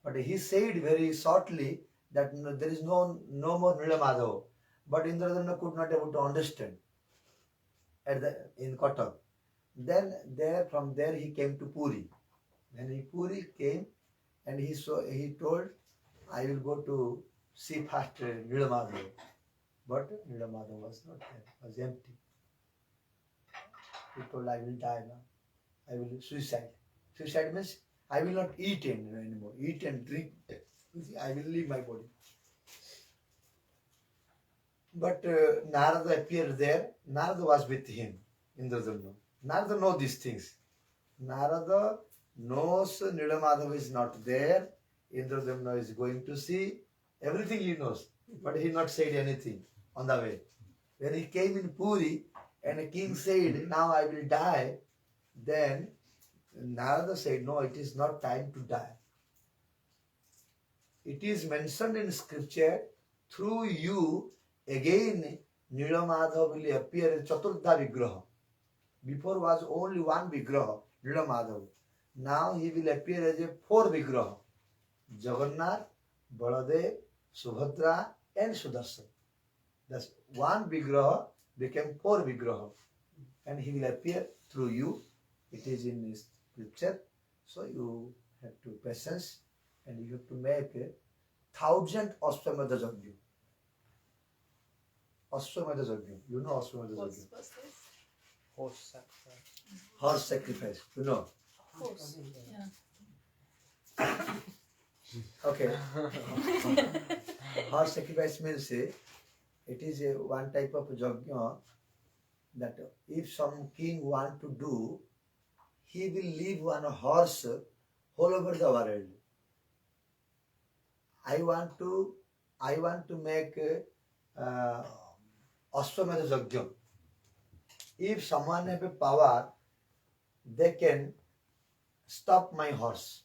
H: But he said very shortly that there is no more Nila Madhava. But Indradumna could not able to understand in Kotak. Then from there he came to Puri. When Puri came and he told, I will go to see first Nila Madhava. But Nila Madhava was not there, was empty. He told, I will die now. I will suicide. Suicide means I will not eat anymore. Eat and drink. I will leave my body. But Narada appeared there. Narada was with him. Indradumna. Narada knows these things. Narada knows Nilamadhava is not there. Indradumna is going to see. Everything he knows. But he not said anything on the way. When he came in Puri and the king said, now I will die, then Narada said, no, it is not time to die. It is mentioned in scripture, through you, again, Nilamadhava will appear in Chaturdha Vigraha. Before was only one Vigraha, Nilamadhava. Now he will appear as a 4 Vigraha. Jagannath, Baladev, Subhadra and Sudarshan. Thus one Vigraha became 4 Vigraha. And he will appear through you. It is in scripture. So you have to patience and you have to make 1,000 Ashwamedha Yajna. Ashwamedha Yajna. You know Ashwamedha Yajna?
B: What's this?
C: Horse sacrifice.
H: Horse sacrifice. You know?
B: Of course. Yeah.
H: Okay. Horse sacrifice means it is one type of yajna that if some king want to do, he will leave one horse all over the world. I want to make Ashwamedha Yajna. If someone have a power, they can stop my horse.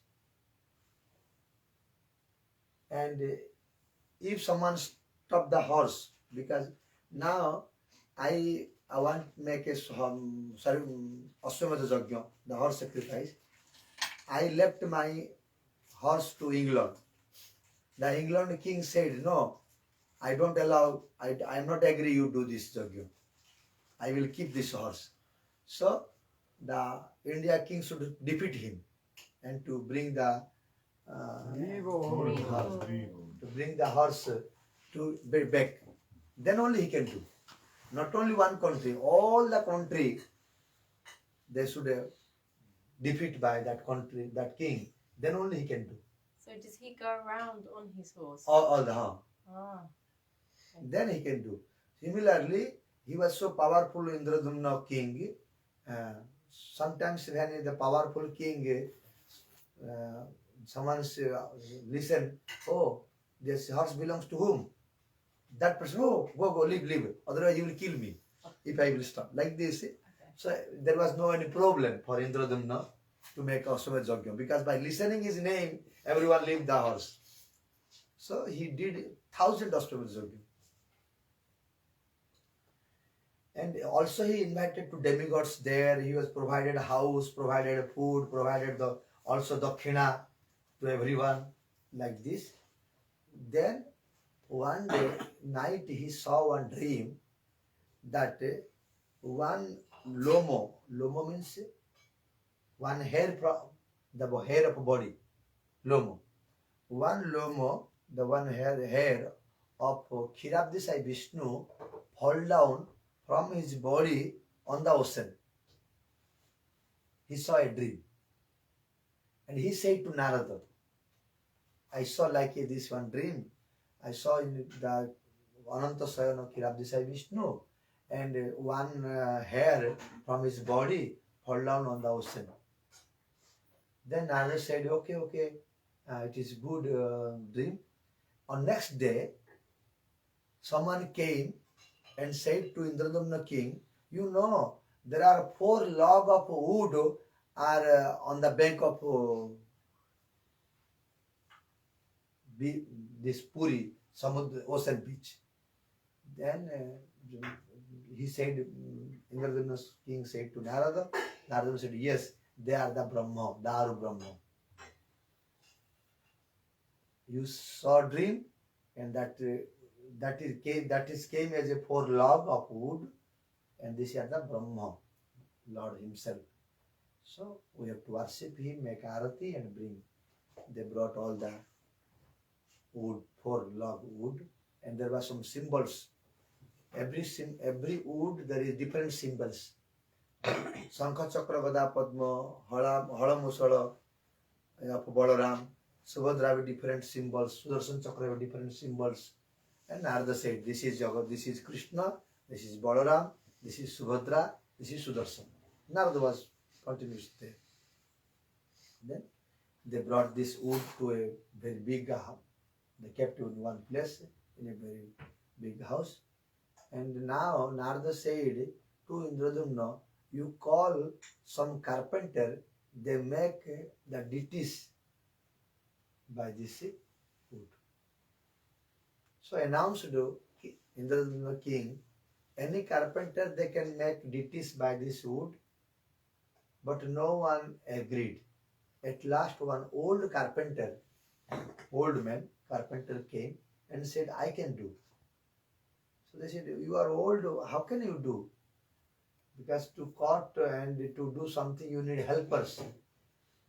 H: And if someone stop the horse, because now I want to make a Ashwamedha Yajna, the horse sacrifice. I left my horse to England. The England king said, no, I don't allow, I am not agree you do this yajna. I will keep this horse. So the India king should defeat him and to bring the horse to back. Then only he can do. Not only one country, all the country they should defeat by that country, that king. Then only he can do.
B: So does he go around on his horse?
H: All the
B: Ah.
H: Then he can do. Similarly, he was so powerful, Indradumna king. Sometimes when the powerful king, someone listen, oh, this horse belongs to whom? That person, oh, go, leave. Otherwise you will kill me if I will stop. Like this. So there was no any problem for Indradumna to make Ashwamedha Yajna, because by listening his name, everyone leave the horse. So he did 1,000 Ashwamedha Yajna. And also he invited to demigods there. He was provided a house, provided food, provided also dakshina to everyone, like this. Then one day, night, he saw one dream that one lomo means one hair from the hair of body, lomo. One lomo, the one hair of Kshiravdisai Vishnu fall down from his body on the ocean. He saw a dream. And he said to Narada, I saw like this one dream. I saw in the Ananta Sayana Kshiravdisai Vishnu and one hair from his body fall down on the ocean. Then Narada said, okay, it is good dream. On next day, someone came and said to Indradumna king, you know, there are 4 logs of wood are on the bank of this Puri, Samudra, ocean beach. Then he said, Indradumna's king said to Narada. Narada said, yes, they are the Brahma, Daru Brahma. You saw a dream, and that came as a 4 log of wood, and these are the Brahma, Lord himself. So we have to worship him, make arati and bring. They brought all the wood, 4 log wood, and there were some symbols. Every wood there is different symbols. Shankha Chakra Gada Padma, Hala Musala, Balaram, Subhadra have different symbols, Sudarshan Chakra have different symbols. And Narada said, this is Jagat, this is Krishna, this is Balaram, this is Subhadra, this is Sudarshan. Narada was continuous there. Then they brought this wood to a very big house. They kept it in one place, in a very big house. And now Narada said to Indradumna, you call some carpenter, they make the deities by this wood. So announced to Indradumna king, any carpenter they can make deities by this wood, but no one agreed. At last one old carpenter, old man, carpenter came and said, I can do. So they said, you are old, how can you do? Because to cut and to do something you need helpers.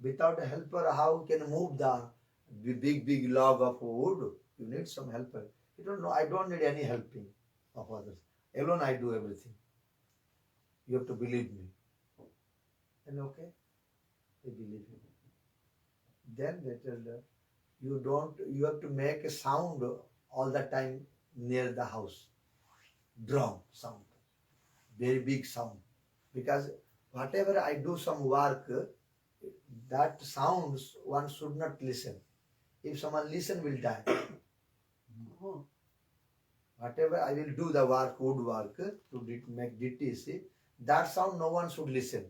H: Without a helper, how can move the big log of wood? You need some helper. You don't know, I don't need any helping of others. Alone I do everything. You have to believe me. And okay, they believe him. Then they tell her, you have to make a sound all the time near the house. Drum sound. Very big sound. Because whatever I do some work, that sounds one should not listen. If someone listen, will die. Whatever I will do the work, wood work, to make deities, that sound no one should listen.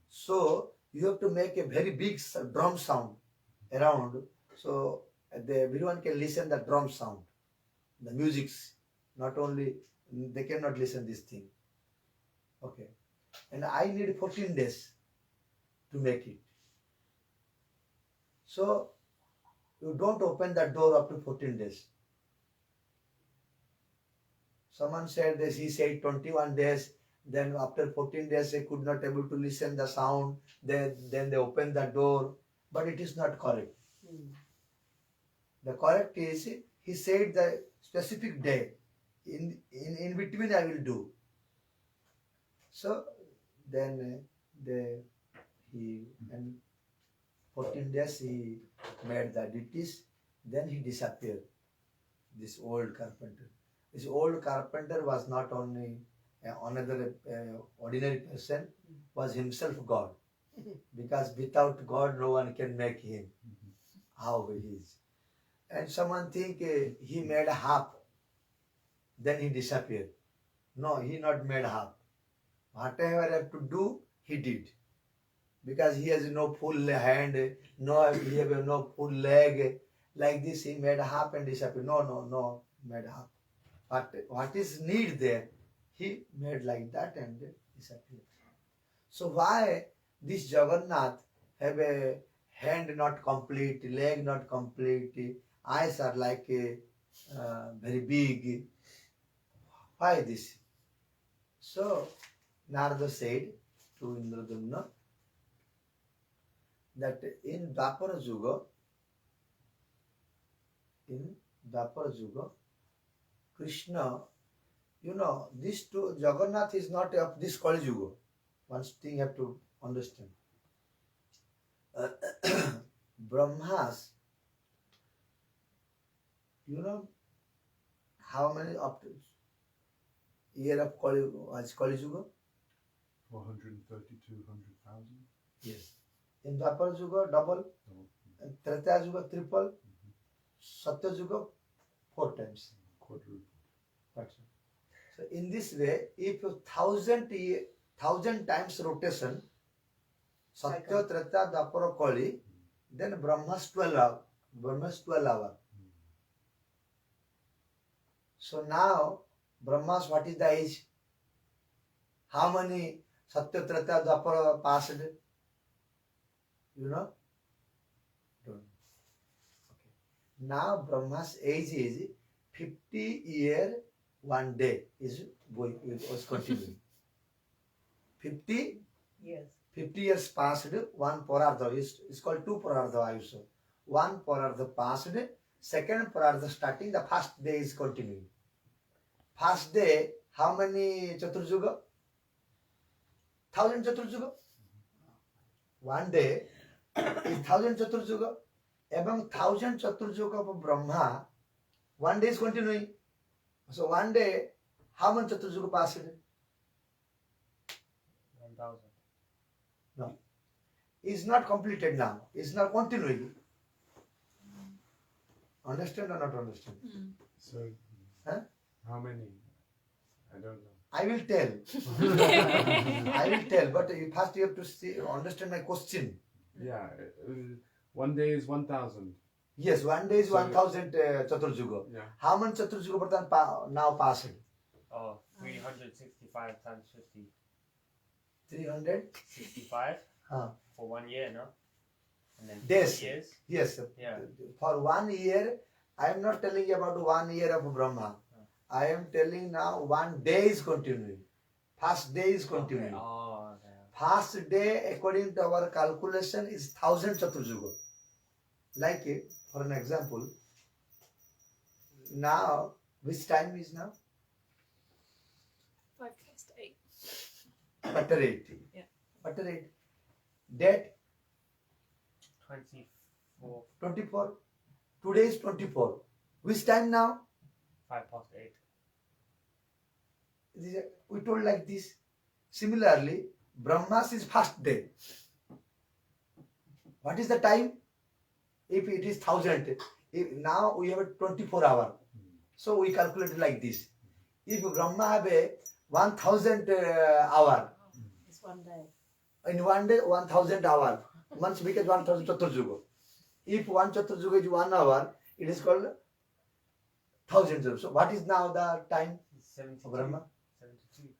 H: So you have to make a very big drum sound around, so everyone can listen the drum sound, the musics. Not only they cannot listen this thing. Okay, and I need 14 days to make it. So you don't open the door up to 14 days. Someone said this, he said 21 days. Then after 14 days, they could not able to listen the sound. Then they opened the door. But it is not correct. The correct is, he said the specific day. In between I will do. So then and 14 days he made the deities. Then he disappeared. This old carpenter. This old carpenter was not only another ordinary person, was himself God. Because without God, no one can make him how he is. And someone think he made a half, then he disappeared. No, he not made half. Whatever I have to do, he did. Because he has no full hand, he have no full leg. Like this, he made half and disappeared. No, made half. But what is need there, he made like that and disappeared. So why this Jagannath have a hand not complete, leg not complete, eyes are like very big? Why this? So Narada said to Indradumna that in Dwapara Yuga, Krishna, this to Jagannath is not of this Kali Yuga. One thing you have to understand. Brahmas, how many year of Kali Yuga?
D: 432,000.
H: Yes. In Dwapara Yuga, double. And Treta Yuga, triple. Satya Yuga, 4 times.
D: Quadruple.
H: That's right. So in this way, if 1,000 times rotation, Satya, Treta, Dwapara, Kali, then Brahma's 12 hours. So now Brahmas, what is the age? How many Satya, Treta, Dwapara passed? You know? Don't. Okay. Now Brahma's age is 50 year 1 day is was continuing. 50
I: Yes.
H: 50 years passed, one parardha is called two parardha ayusha. One parardha passed, second parardha starting, the first day is continuing. First day, how many Chaturjuga? 1000 Chaturjuga. 1 day is 1000 Chaturjuga. Among 1000 Chaturjuga of Brahma, 1 day is continuing. So 1 day, how many Chaturjuga passed?
J: 1000.
H: No. It's not completed now. It's not continuing. Understand or not understand?
F: So,
H: Huh?
F: how many? I don't know.
H: I will tell. I will tell, but first you have to understand my question.
F: Yeah, 1 day is 1000.
H: Yes, 1 day is
F: So-
H: 1000 Chaturjuga.
F: Yeah.
H: How many Chaturjuga now passed?
J: Oh, 365 times 50.
H: 300?
J: 65
H: Huh.
J: for 1 year, no? And then 50
H: Days.
J: years.
H: Yes.
J: Yeah.
H: For 1 year, I am not telling you about 1 year of Brahma. I am telling now 1 day is continuing. First day is continuing.
J: Okay. Oh, okay.
H: First day, according to our calculation, is 1000 Chaturjuga. Like, for an example, now, which time is now?
G: 8:05.
H: Butter 8.
G: Yeah.
H: Butter 8. Date
J: 24,
H: 24. Today is 24. Which time now?
J: 8:05.
H: We told like this. Similarly, Brahma's is first day. What is the time? If it is 1000, now we have a 24 hour. So we calculate like this. If Brahma have a 1000 hour,
I: It's 1 day.
H: in 1 day 1000 hour, once becomes 1000 Chaturjuga. If 1 Chaturjuga is 1 hour, it is called 1000. So what is now the time of
J: 72.
H: Brahma?
J: 72.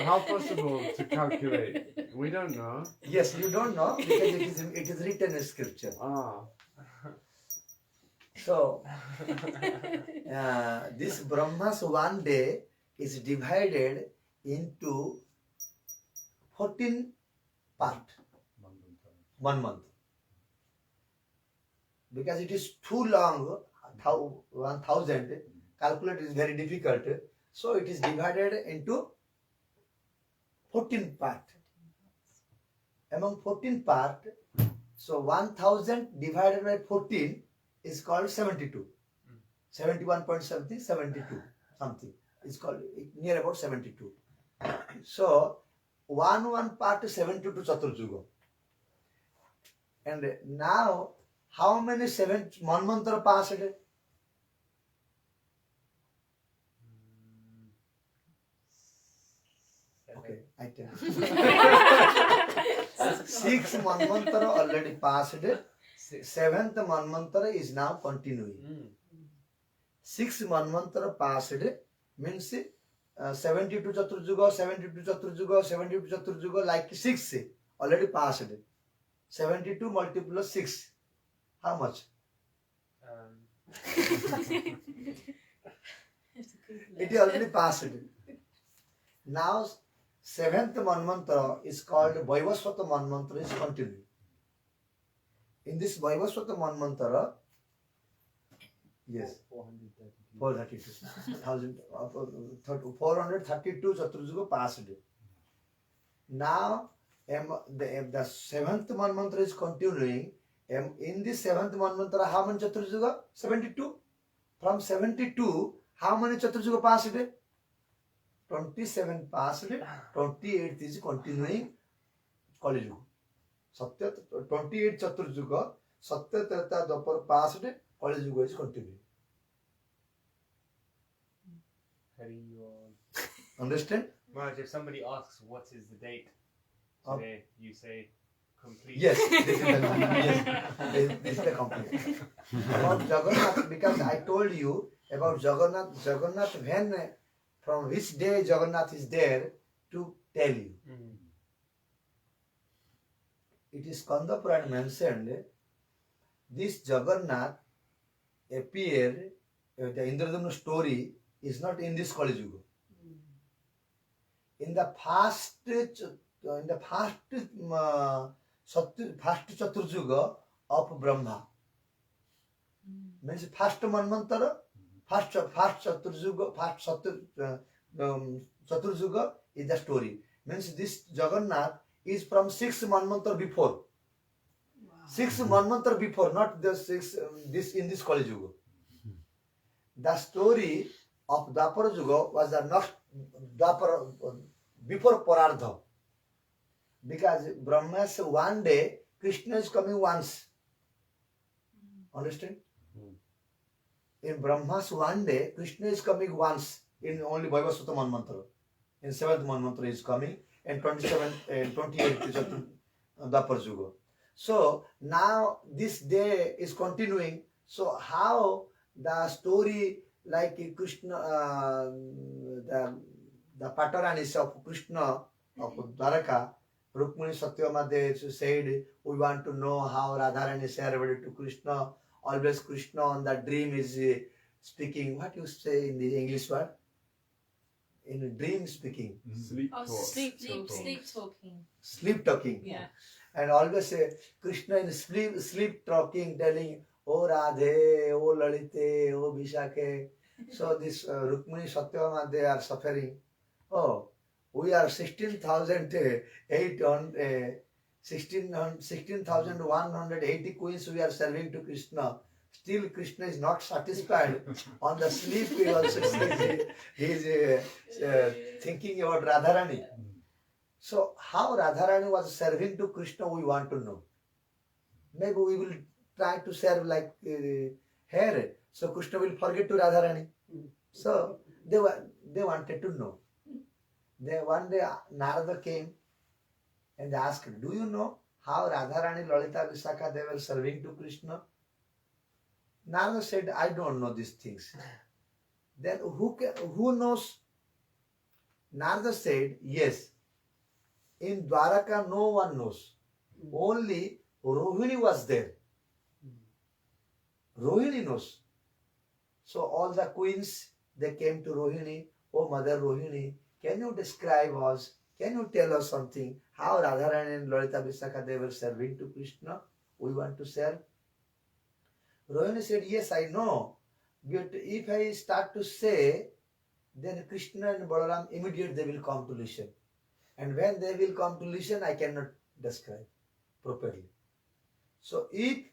F: How possible to calculate? We don't know.
H: Yes, you don't know because it is written in scripture.
F: Ah.
H: So, this Brahma's 1 day is divided into 14 parts, 1 month. Because it is too long, 1000, calculate is very difficult. So it is divided into 14 parts. Among 14 parts, so 1000 divided by 14 is called 72. 71 point something, 72 something. It's called near about 72. So 1 part is 72 Chaturjuga. And now how many 7 Manvantara passed? Okay, I tell you. 6 Manvantara already passed. 7th Manvantara is now continuing. 6 Manvantara passed means 72 Chaturjuga, 72 Chaturjuga, 72 Chaturjuga, like 6 already passed. 72 multiplied 6. How much? It is already passed. Now 7th Manvantara is called Vaivasvata Manvantara is continuing. In this Vaivasvata Manvantara, yes, 432 Chaturjuga passed. Now the 7th Manvantara is continuing. In this 7th Manvantara, how many Chaturjuga? 72. From 72, how many Chaturjuga passed? 27 passed. 28 is continuing Kali Yuga. 28 Chaturjuga, Satya Treta Dwapara passed. Kali Yuga is continuing.
J: Hari
H: Understand?
J: Maharaj, if somebody asks what is the date today, you say
F: complete.
H: Yes, this is the complete. About Jagannath, because I told you about Jagannath. Jagannath, when, from which day Jagannath is there to tell you. It is Skanda Purana mentioned, this Jagannath appeared, the Indradhamna story is not in this Kali Yuga. In the first Chaturjuga of Brahma, means first Manvantara, first Chaturjuga, Chaturjuga is the story. Means this Jagannath is from 6 Manvantara before. 6 Manvantara before, not the 6 this in this Kali Yuga. The story of Dwapara Yuga was the next Dwapara before Parardha. Because Brahma says one day Krishna is coming once. Understand? In Brahma's one day Krishna is coming once in only Vaivasvata Manvantara. In 7th Manvantara is coming and 27 and 28 is Dwapara Yuga. So now this day is continuing. So how the story like Krishna, the Pataranis of Krishna of Dwaraka, Rukmini Satyama, they said, we want to know how Radharani served to Krishna. Always Krishna on the dream is speaking. What you say in the English word? In a dream speaking.
F: Sleep talk.
K: Sleep talking.
H: Sleep talking.
K: Yeah.
H: And always say Krishna in sleep talking, telling, oh Radhe, oh Lalite, oh Vishakhe. So this Rukmini Satyama, they are suffering. Oh, we are 16,180 queens we are serving to Krishna. Still Krishna is not satisfied. On the sleep he also says he is thinking about Radharani. So how Radharani was serving to Krishna we want to know. Maybe we will try to serve like here. So Krishna will forget to Radharani. So they wanted to know. One day Narada came and asked, do you know how Radharani, Lalita, Vishakha, they were serving to Krishna? Narada said, I don't know these things. Then who knows? Narada said, yes. In Dwaraka no one knows. Only Rohini was there. Rohini knows. So all the queens, they came to Rohini. Oh Mother Rohini, can you describe us? Can you tell us something? How Radharani and Lalita Vishakha, they were serving to Krishna? We want to serve. Rohini said, yes, I know. But if I start to say, then Krishna and Balaram immediately they will come to listen. And when they will come to listen, I cannot describe properly. So if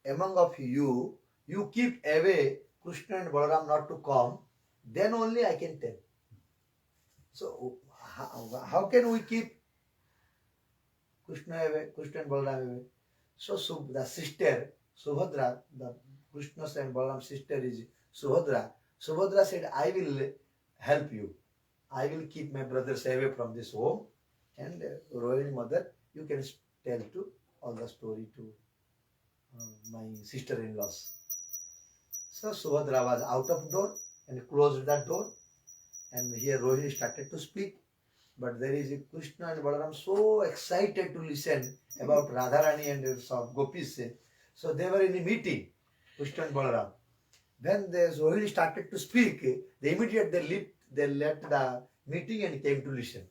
H: among of you, you keep away Krishna and Balaram not to come, then only I can tell. So how can we keep Krishna away, Krishna and Balaram away? So the sister, Subhadra, the Krishna's and Balaram's sister is Subhadra. Subhadra said, I will help you. I will keep my brothers away from this home. And Rohini mother, you can tell to all the story to my sister-in-laws. So Subhadra was out of door and closed that door. And here Rohini started to speak. But there is a Krishna and Balaram so excited to listen about Radharani and some gopis. So they were in a meeting, Krishna and Balaram. When the Rohini started to speak, they immediately they left the meeting and came to listen.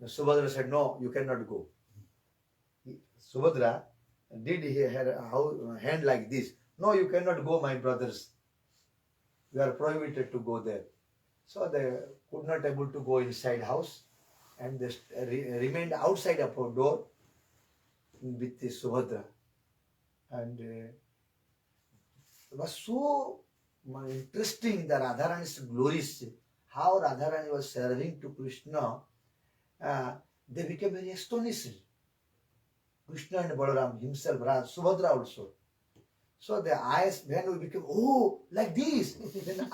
H: Subhadra said, no, you cannot go. Subhadra did her hand like this. No, you cannot go, my brothers. You are prohibited to go there. So they could not able to go inside house and they remained outside of our door with Subhadra. And it was so interesting the Radharani's glories, how Radharani was serving to Krishna. They became very astonished. Krishna and Balaram himself, Subhadra also. So the eyes, when we become, oh, like this, then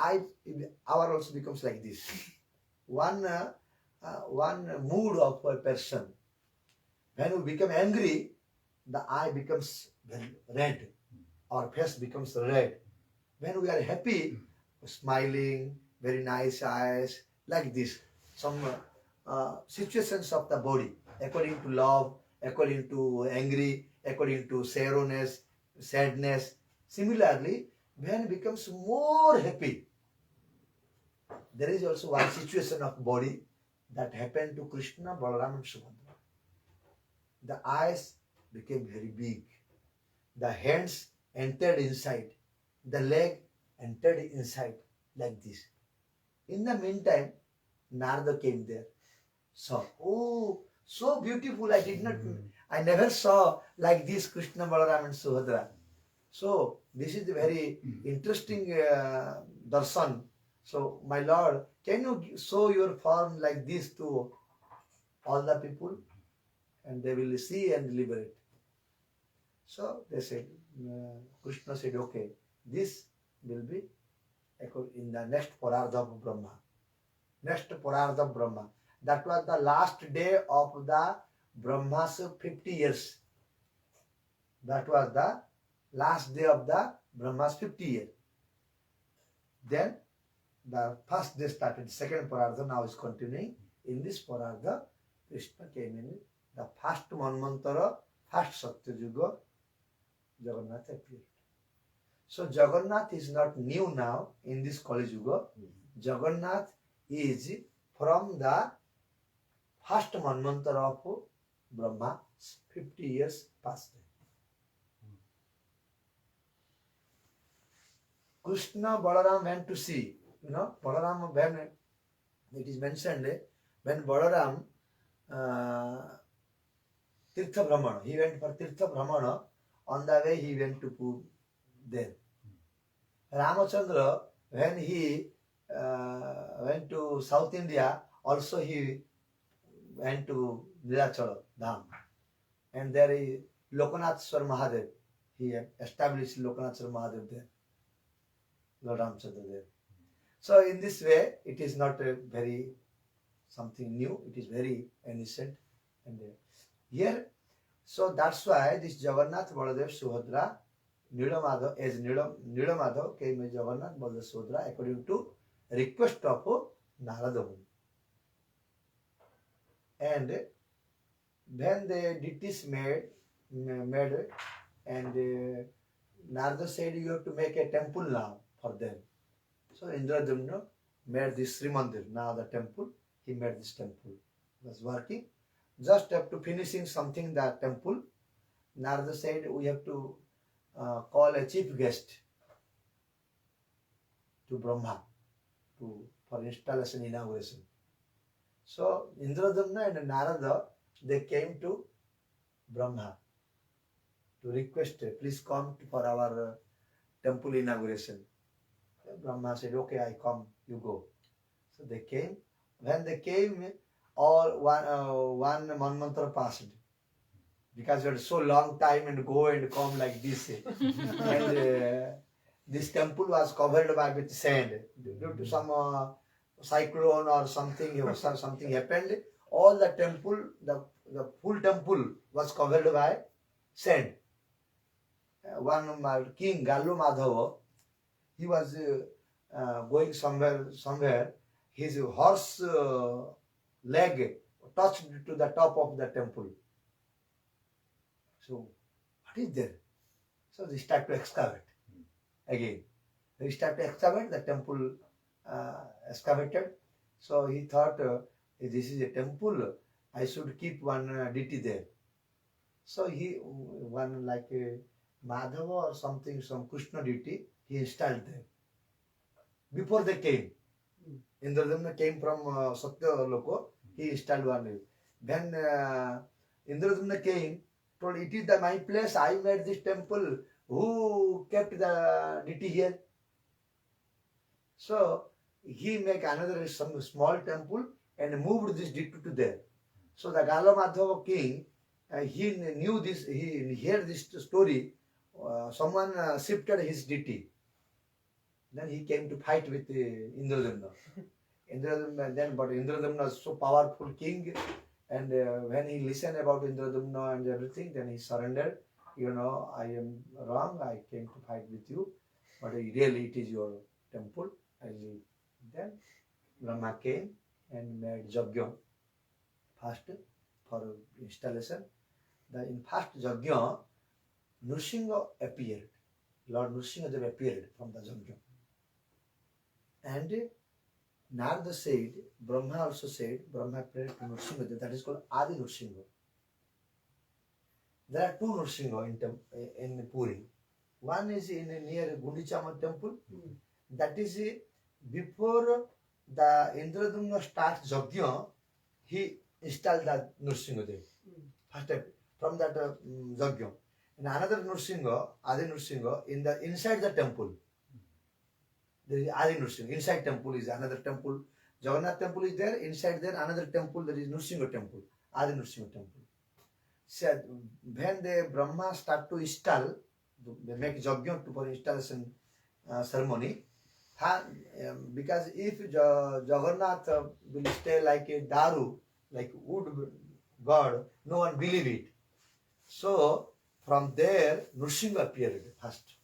H: our also becomes like this. One mood of a person. When we become angry, the eye becomes very red. Our face becomes red. When we are happy, smiling, very nice eyes, like this. Some situations of the body, according to love, according to angry, according to sorrowness, sadness. Similarly, when becomes more happy, there is also one situation of body that happened to Krishna, Balaram and Subhadra. The eyes became very big. The hands entered inside. The leg entered inside like this. In the meantime, Narada came there. Saw, oh, so beautiful. I never saw like this Krishna, Balaram and Subhadra. So this is a very interesting darshan. So my Lord, can you show your form like this to all the people? And they will see and liberate. So they said, Krishna said, okay, this will be in the next Parardha of Brahma. Next Parardha of Brahma. That was the last day of the Brahma's 50 years. That was the last day of the Brahma's 50 years. Then the first day started, second Parardha now is continuing. In this Parardha, Krishna came in the first Manvantara, first Satya Yuga, Jagannath appeared. So Jagannath is not new now in this Kali Yuga. Jagannath is from the first Manvantara of Brahma, 50 years past. Krishna, Balaram went to see. Balaram, when it is mentioned, when Balaram Tirtha Brahmana, he went for Tirtha Brahmana, on the way he went to there. Ramachandra, when he went to South India, also he went to Nilachala Dham. And there is Lokanathswar Mahadev. He established Lokanathswar Mahadev there. Lord Ramachandra there. So in this way, it is not a very something new. It is very ancient. And here, so that's why this Jagannath, Baladev, Subhadra, Nilamadhav, as Nilamadhav came as Jagannath, Baladev, Subhadra, according to request of Narada Muni. And when the deities made and Narada said, you have to make a temple now for them. So Indradumna made this Sri Mandir, now the temple, he made this temple. Was working. Just after finishing something that temple, Narada said, we have to call a chief guest to Brahma for installation inauguration. So Indradumna and Narada, they came to Brahma to request, please come for our temple inauguration. Brahma said, okay, I come, you go. So they came. When they came, all one Manvantara passed. Because it was so long time and go and come like this. And this temple was covered with sand. Due to some cyclone or something, something happened. All the temple, the full temple was covered by sand. One king, Gallu Madhava, he was going somewhere. His horse leg touched to the top of the temple. So, what is there? So they start to excavate again. They start to excavate, the temple excavated. So he thought, this is a temple, I should keep one deity there. So he, one like a Madhava or something, some Krishna deity, he installed there. Before they came, Indradumna came from Satya Loko, he installed one. Then Indradumna came, told, it is my place, I made this temple, who kept the deity here? So he make another some small temple and moved this deity to there. So the Gala Madhava king, he knew this, he heard this story, someone shifted his deity. Then he came to fight with Indradumna. But Indradumna was so powerful king, And when he listened about Indradumna and everything, then he surrendered. You know, I am wrong. I came to fight with you, but really it is your temple. I leave. Then Brahma came and made Yajna first for installation. In first Yajna, Nrsimha appeared. Lord Nrsimhadev appeared from the Yajna. And Narada said, Brahma also said, Brahma prayed to Nrsimhadev. That is called Adi Nrsimha. There are two Nrsimha in Puri. One is in near Gundichama temple. That is before the Indradumna starts Yajna, he installed that Nrsimhadev. First time from that Yajna. And another Nrsimha, Adi Nrsimha, inside the temple. There is Adi Nrsimha. Inside temple is another temple. Jagannath temple is there. Inside there another temple. There is Nrsimha temple. Adi Nrsimha temple. So when the Brahma start to install, they make Yajna for installation ceremony. Because if Jagannath will stay like a daru, like wood god, no one believe it. So from there Nrsimha appeared first.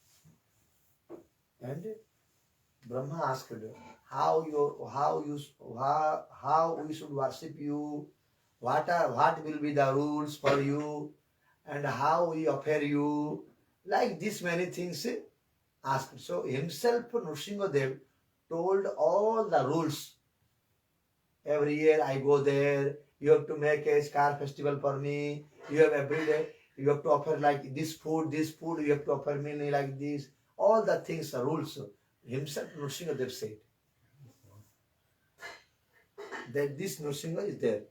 H: And Brahma asked, how we should worship you, what will be the rules for you, and how we offer you, like this many things asked. So himself Nrsimhadev told all the rules. Every year I go there, you have to make a scar festival for me, you have every day, you have to offer like this food, you have to offer me like this, all the things, the rules. Himself Nrsimhadev said that this Nrsimha is there.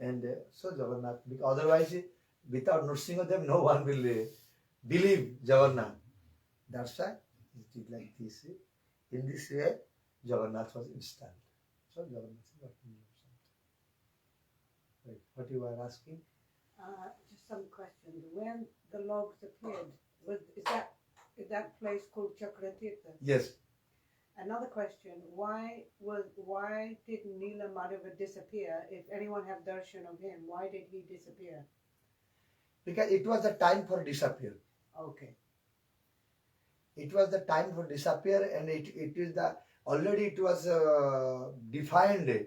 H: And so Jagannath, otherwise without Nrsimhadev no one will believe Jagannath. That's why it is like this. In this way Jagannath was installed. So Jagannath is working. Right. What you are asking?
I: Just some questions. When the logs appeared, is that place called Chakratirtha?
H: Yes.
I: Another question: Why did Lila Madhava disappear? If anyone have darshan of him, why did he disappear?
H: Because it was the time for disappear.
I: Okay.
H: It was the time for disappear, and it is the already it was defined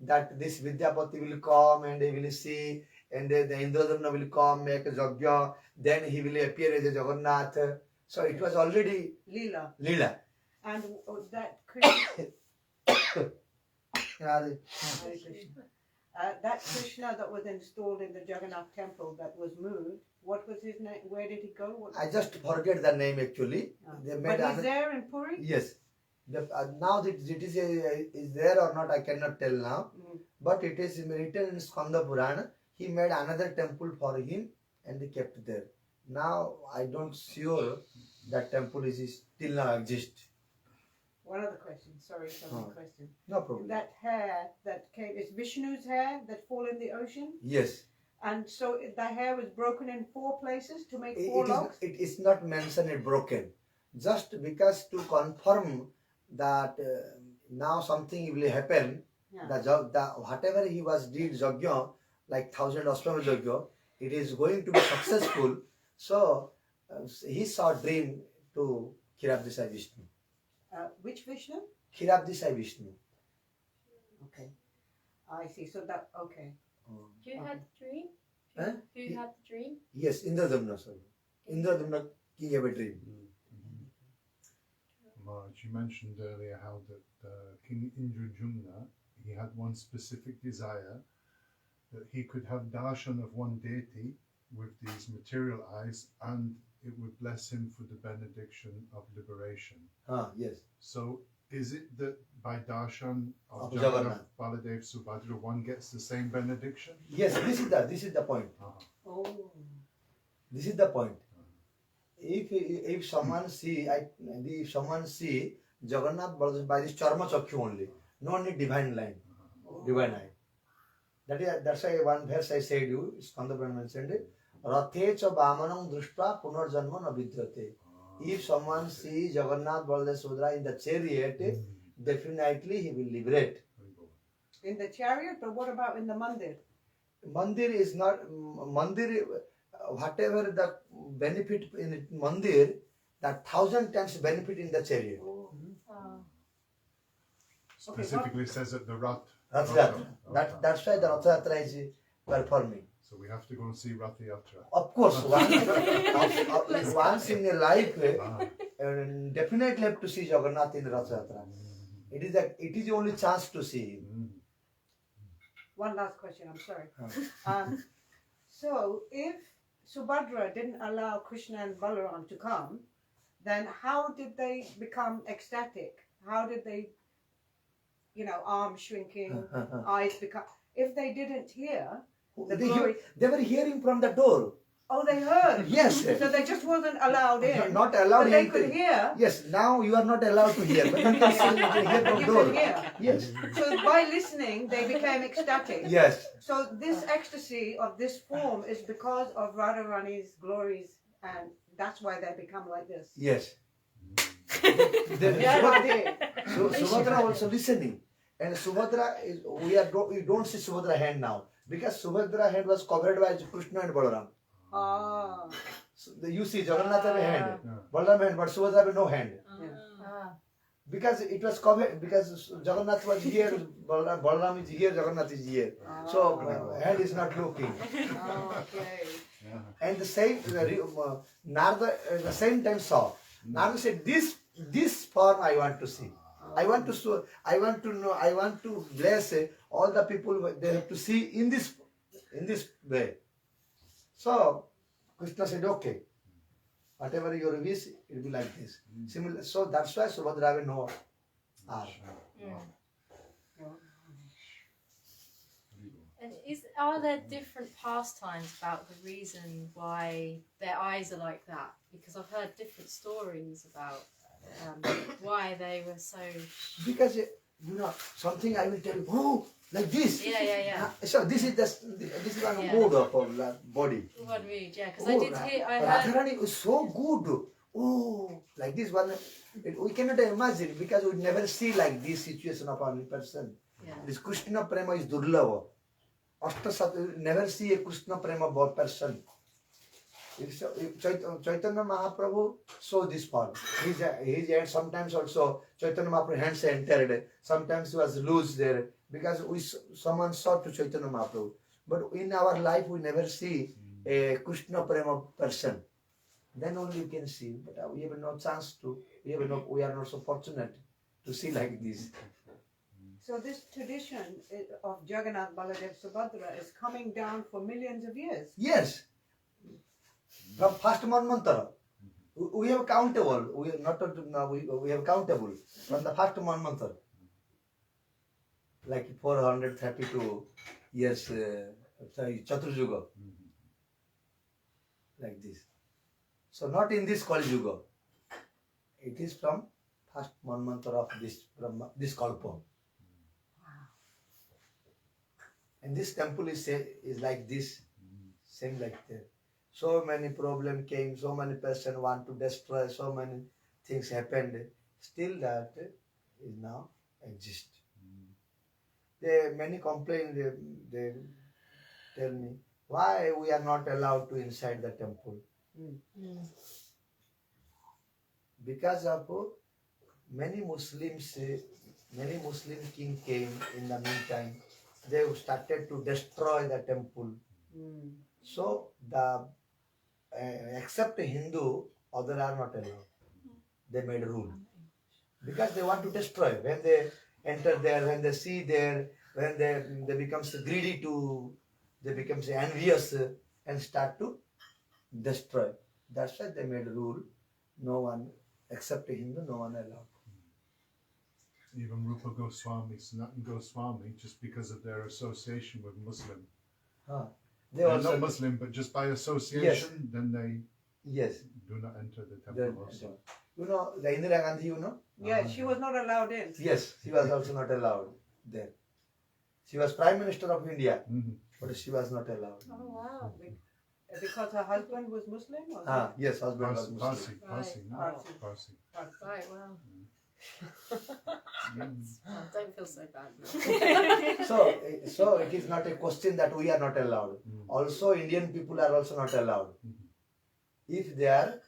H: that this Vidyapati will come and he will see, and the Indradumna will come, make a Yajna, then he will appear as a Jagannath. So it was already
I: Lila.
H: And
I: that Krishna,
H: Hare
I: that Krishna that was installed in the Jagannath temple that was moved, what was his name? Where did he go?
H: I just forget the name actually. They made
I: but he's there in Puri?
H: Yes. Now that it is there or not, I cannot tell now. But it is written in Skanda Purana. He made another temple for him and he kept there. Now I don't sure that temple is still now exist.
I: One other question. Sorry, question.
H: No problem.
I: That hair that came, is Vishnu's hair that fall in the ocean?
H: Yes.
I: And so the hair was broken in 4 places to make 4 logs?
H: It is not mentioned it broken. Just because to confirm that now something will happen, whatever he was did Yajna, like 1000 Ashwamedha Yajna, it is going to be successful. So he saw dream to Kshiradisai Vishnu.
I: Which Vishnu?
H: Kshiradisai Vishnu.
I: Okay. I see. So that, okay.
K: You had the dream?
H: Huh?
K: Who had the dream?
H: Yes, Indradumna, sorry. Indradumna king have a dream.
D: Maharaj, you mentioned earlier how that King Indrajumna, he had one specific desire, that he could have darshan of one deity with these material eyes and it would bless him for the benediction of liberation.
H: Yes.
D: So is it that by darshan of Jagannath, Baladev, Subhadra, one gets the same benediction?
H: Yes, this is the point.
I: Oh.
H: This is the point. If someone see Jagannath by this charma chakyu only, no need divine line, divine eye. That's why one verse I said you, Skanda Purana mentioned it. Rathe cha vamanam drushpa punarjanma na vidyate. If someone see Jagannath Baladev Subhadra in the chariot, definitely he will liberate.
I: In the chariot, but what about in the mandir?
H: Mandir is not mandir. Whatever the benefit in mandir, that 1,000 times benefit in the chariot.
D: Specifically says at the Rath.
H: Rath Yatra. That's why the Rath Yatra is performing.
D: So we have to go and see Rath Yatra.
H: Of course, once in a life, definitely have to see Jagannath in Rath Yatra. It is the only chance to see him.
I: One last question, I'm sorry. So if Subhadra didn't allow Krishna and Balaram to come, then how did they become ecstatic? How did they, arms shrinking, eyes become... If they didn't hear the glory...
H: They were hearing from the door.
I: Oh, they heard?
H: Yes.
I: So they just wasn't allowed in.
H: Not allowed
I: but they could hear.
H: Yes, now you are not allowed to hear. But you can see, you can hear from
I: You
H: door.
I: can hear.
H: Yes.
I: So by listening, they became ecstatic.
H: Yes.
I: So this ecstasy of this form is because of Radharani's glories, and that's why they become like this.
H: Yes.
I: Yeah,
H: So Subhadra also listening. And Subhadra is, we don't see Subhadra hand now. Because Subhadra hand was covered by Krishna and Balaram.
I: Ah.
H: So you see Jagannath have a hand, Balaram hand, but Subhadra have no hand. Because it was covered, because Jagannath was here, Balaram is here, Jagannath is here. So hand is not looking.
I: Okay.
H: And the same, Narada the same time saw. Narada said, this form I want to see. I want to know, I want to bless all the people, they have to see in this way. So Krishna said, okay, whatever your wish, it will be like this. Similar, so that's why Subhadra have no arm.
K: And are there different pastimes about the reason why their eyes are like that? Because I've heard different stories about why they were so...
H: Because, something I will tell you, oh, like this.
K: Yeah.
H: So this is one mood of our body.
K: One mood, yeah. Because I did hear... I heard...
H: Radharani is so good. Oh, like this one. We cannot imagine because we never see like this situation of one person.
K: Yeah.
H: This Krishna Prema is durlava. Never see a Krishna Prema person. Chaitanya Mahaprabhu saw this part. His hand sometimes also Chaitanya Mahaprabhu hands entered. Sometimes he was loose there because someone saw to Chaitanya Mahaprabhu. But in our life we never see a Krishna Prema person. Then only you can see. But we have no chance to. We are not so fortunate to see like this.
I: So this tradition of Jagannath, Baladev, Subhadra is coming down for millions of years.
H: Yes. From first Manvantara. We have countable. We have countable from the first Manvantara. Like 432 years, Chaturjuga. Like this. So not in this Kali Yuga. It is from first Manvantara of this Kalpa. And this temple is like this, same like that. So many problems came, so many persons want to destroy, so many things happened. Still that is now exist. Many complain, they tell me, why we are not allowed to inside the temple? Because of many Muslim king came in the meantime. They started to destroy the temple. So except Hindu, others are not allowed. They made a rule. Because they want to destroy. When they enter there, when they see there, when they become greedy they become envious and start to destroy. That's why they made a rule. No one, except Hindu, no one allowed.
D: Even Rupa Goswami, Sanatana Goswami, just because of their association with Muslim. They're not Muslim, but just by association, then they do not enter the temple also.
H: You know, the Indira Gandhi, you know?
I: Yeah, she was not allowed in.
H: Yes, she was also not allowed there. She was Prime Minister of India, but she was not allowed.
I: Oh, wow. Because her husband was Muslim? Or
H: yes, husband was Muslim.
D: Parsi.
K: Right, wow. Oh, don't feel so bad.
L: So it is not a question that we are not allowed. Also, Indian people are also not allowed if they are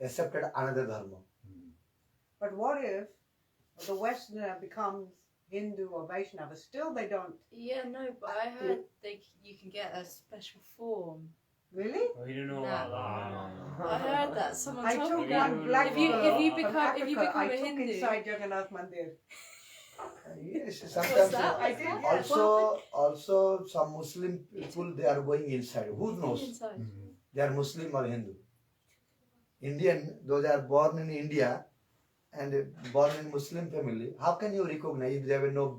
L: accepted another dharma.
I: But what if the Westerner becomes Hindu or Vaishnava? Still, they don't.
K: Yeah, no, but I heard you can get a special form.
I: Really?
J: We don't know
K: No.
J: about that.
K: I heard that someone
I: I
K: told
I: took
K: me that.
I: one black
K: If you
I: girl
K: become
I: from Africa,
K: if you become
I: I
K: a
I: took
K: Hindu,
I: inside Jagannath Mandir.
L: Yes,
K: what's
L: sometimes
K: that?
I: I did, yeah.
L: also some Muslim people they are going inside. Who knows?
K: Inside.
L: They are Muslim or Hindu. Indian, though they are born in India and born in Muslim family, how can you recognize if they have no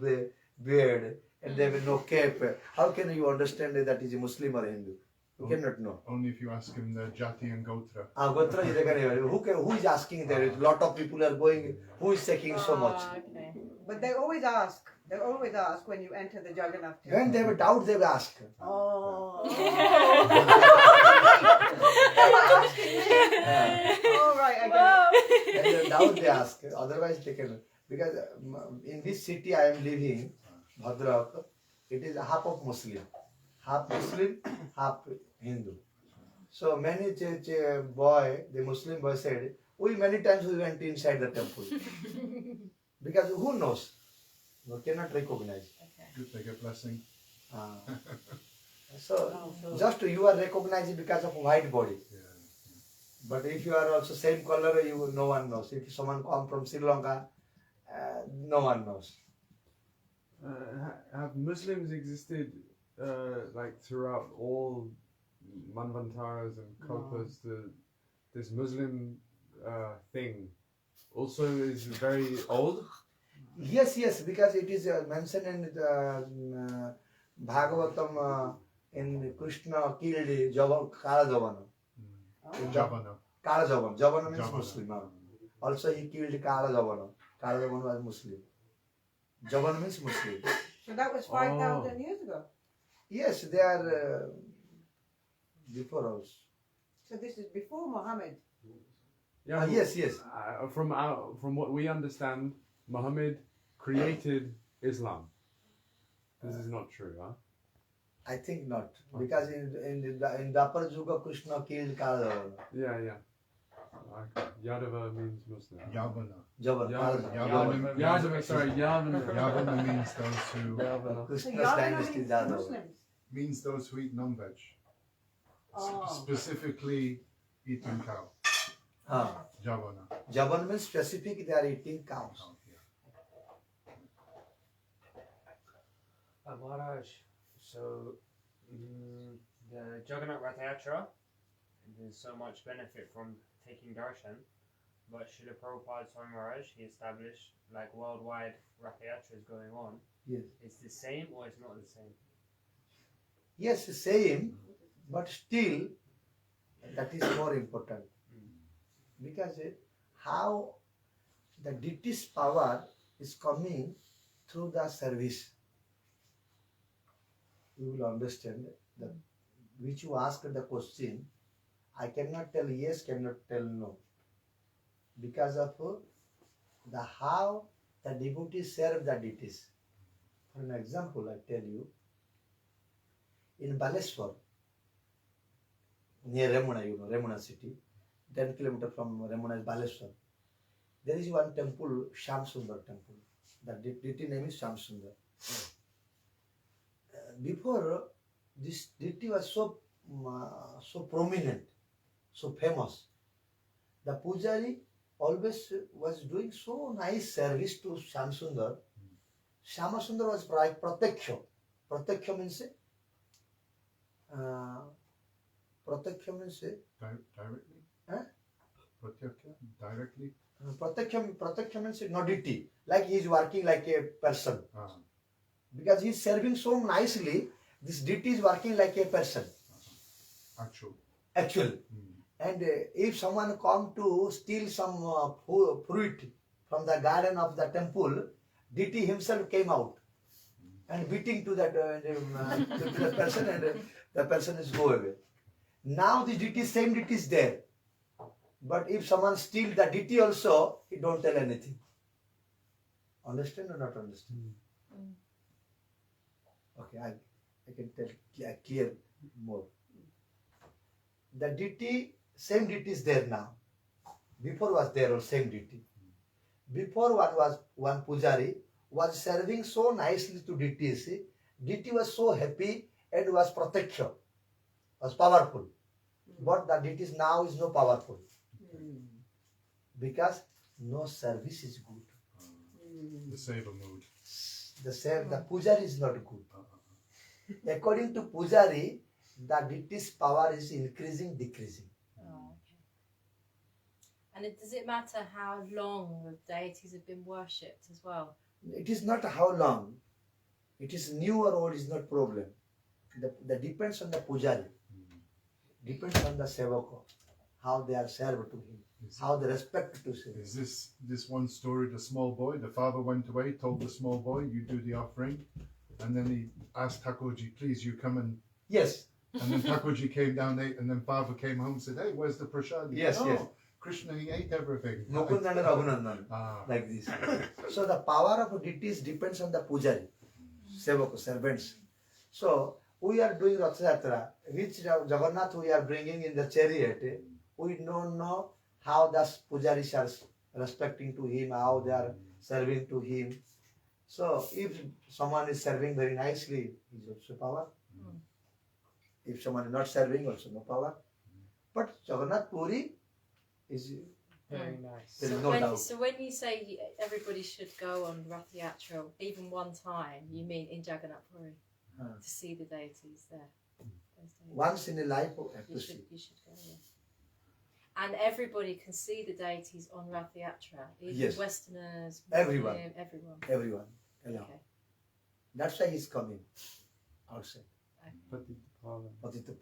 L: beard and they have no cap? How can you understand that is a Muslim or Hindu? You cannot know.
D: Only if you ask him the Jati and Gotra.
L: Gotra is who is asking there? A lot of people are going. Who is checking so much?
K: Okay.
I: But they always ask. They always ask when you enter the Jagannath temple.
L: When they have a doubt, they will ask.
I: Oh.
L: All
I: right, I get
L: When they have doubt, they ask. Otherwise, they can. Because in this city I am living, Bhadrak, it is half of Muslim, half Hindu. So many boy, the Muslim boy said, many times we went inside the temple. Because who knows? We cannot recognize.
D: Good, they get blessing.
L: So just you are recognized because of white body. But if you are also same color, no one knows. If someone come from Sri Lanka, no one knows.
F: Have Muslims existed like throughout all Manvantaras and Kalpas? This Muslim thing also is very old?
L: Yes, because it is mentioned in the Bhagavatam in Krishna killed Kala Javana. Kala Javana. Javana means Muslim. Also he killed Kala Javana. Kala Javana was Muslim. Javana means Muslim.
I: So that was 5,000 years ago.
L: Yes, they are before us.
I: So this is before Muhammad.
F: Yeah.
L: Yes.
F: From what we understand, Muhammad created Islam. This is not true, huh?
L: I think not, because in the upper Yuga, Krishna killed Kala Javana.
F: Yeah. Yadava means Muslim.
L: Yavana.
F: Sorry, Yavana.
D: Yavana means those who...
L: Krishna's dynasty is Yadava.
D: Means those who eat non-veg. Specifically eating cow. Javana.
L: Javana means specific, they are eating cows.
J: Maharaj, so the Jagannath Rath Yatra, there's so much benefit from taking darshan, but Srila Prabhupada Swami Maharaj, he established like worldwide Rath Yatras going on.
L: Yes.
J: It's the same or it's not the same?
L: Yes, same, but still that is more important. Because how the deity's power is coming through the service. You will understand that which you asked the question, I cannot tell yes, cannot tell no. Because of the how the devotees serve the deities. For an example, I tell you, in Baleswar, near Remuna, Remuna city, 10 kilometers from Remuna is Baleswar. There is one temple, Shyam Sundar temple. The deity name is Shyam Sundar. Before, this deity was so prominent, so famous. The pujari always was doing so nice service to Shyam Sundar. Shyama Sundar was like Prataksha. Prataksha means
D: Directly?
L: Huh?
D: Directly?
L: Prataksha means nudity, like he is working like a person. Because he is serving so nicely, this deity is working like a person. Actual. And if someone come to steal some fruit from the garden of the temple, deity himself came out and beating to that to the person, and the person is go away. Now the deity, same deity is there. But if someone steals the deity also, he don't tell anything. Understand or not understand? Okay, I can tell clear more. The deity, same deity is there now. Before was there or same deity. Before one pujari was serving so nicely to deities. Deity was so happy and was protection, was powerful. But the deities now is no powerful. Because no service is good.
D: The seva mood.
L: The pujari is not good. According to pujari, the deity's power is increasing, decreasing.
K: Oh, okay. And does it matter how long the deities have been worshipped as well?
L: It is not how long. It is new or old is not problem. That depends on the pujari. Depends on the sevako. How they are served to him. How they respect to him.
D: Is this one story, the small boy, the father went away, told the small boy, you do the offering, and then he asked Thakurji, please you come and...
L: Yes.
D: And then Thakurji came down, ate, and then father came home and said, hey, where's the prasad?
L: Yes, yes.
D: Krishna, he ate everything.
L: Mukunda and Raghunandan. Like this. So the power of deities depends on the pujari, sevako, servants. So we are doing Rath Yatra, which Jagannath we are bringing in the chariot. We don't know how the pujaris are respecting to him, how they are serving to him. So if someone is serving very nicely, he is also power. If someone is not serving, also no power. But Jagannath Puri is
J: very nice.
L: There is no doubt.
K: So when you say everybody should go on Rath Yatra even one time, you mean in Jagannath Puri to see the deities there?
L: Once in a life,
K: you should go, yeah. And everybody can see the deities on Rath Yatra, even
L: yes.
K: Westerners,
L: everyone.
K: Everyone.
L: Okay. That's why he's coming outside.
J: Patita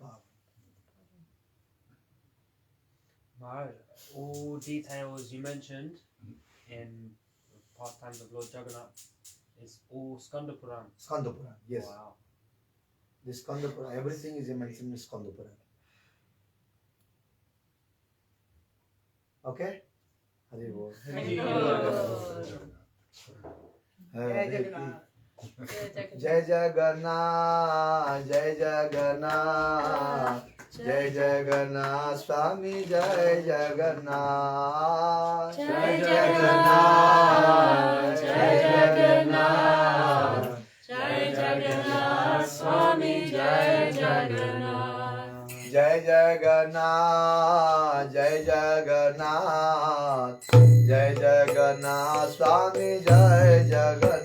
J: Maharaja, all details you mentioned in pastimes of Lord Jagannath is all Skanda Puran.
L: Skanda Puran, yes.
J: Wow.
L: This Skanda Puran, everything is mentioned in Skanda Puran. Okay? Hari Bol. Jai Jagannath, Jai Jagannath, Jai Jagannath, Swami Jai Jagannath, Jai Jagannath, Jai Jagannath, Jai Jagannath, Swami Jai Jagannath, Jai Jagannath, Jai Jagannath, Jai Jagannath, Swami Jai Jagannath.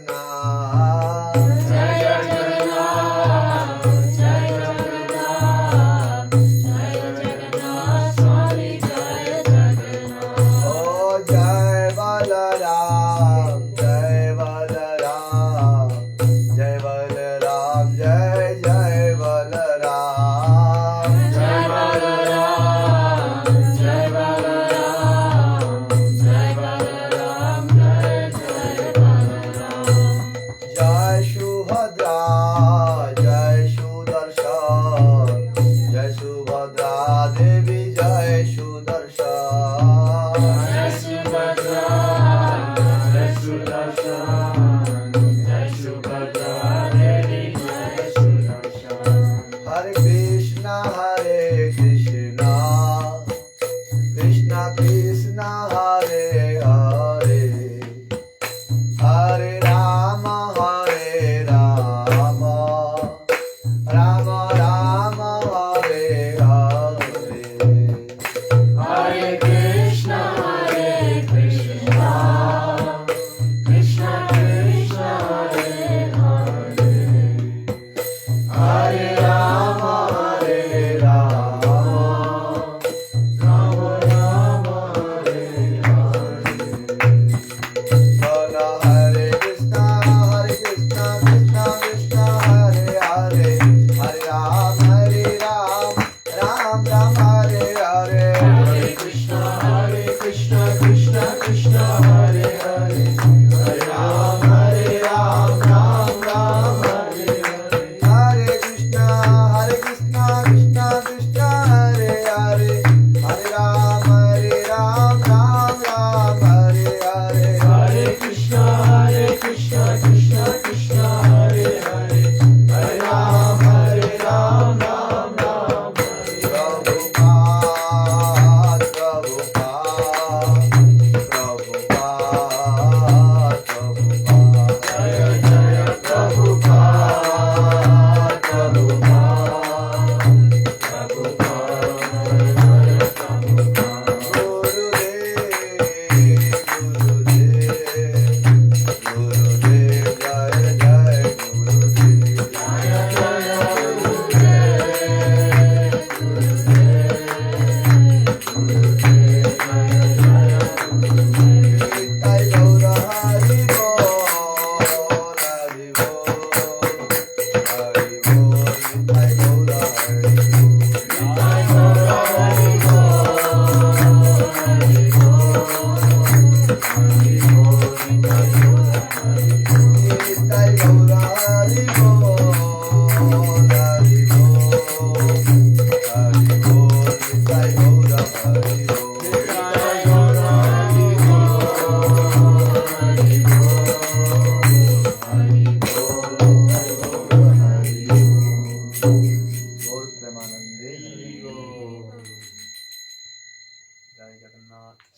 L: Hare Rama,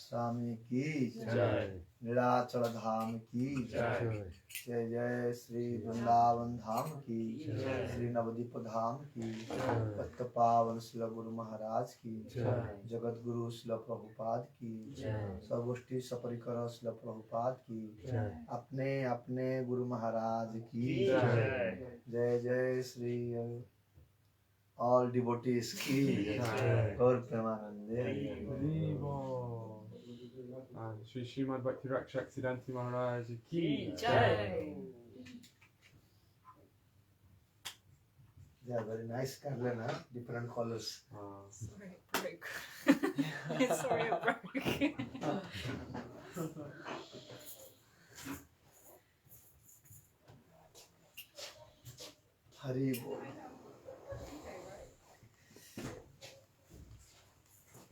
L: स्वामी की
C: जय।
L: नीलाचल धाम की
C: जय।
L: जय जय श्री वृंदावन धाम की श्री नवदीप धाम की पत्त पावन श्री गुरु महाराज की जगत गुरु श्री प्रभुपाद की सर्वोष्टि सपरिकर श्री प्रभुपाद की अपने अपने गुरु महाराज की जय जय श्री ऑल डिवोटीज की और प्रेमानंदे
F: And Sri Srimad Bhakti Rakshak Siddhanti Maharaja ki
K: Jai.
L: They are very nice garland, huh? Different colors.
K: Sorry, it broke. Sorry, it broke.
L: Hari Bol.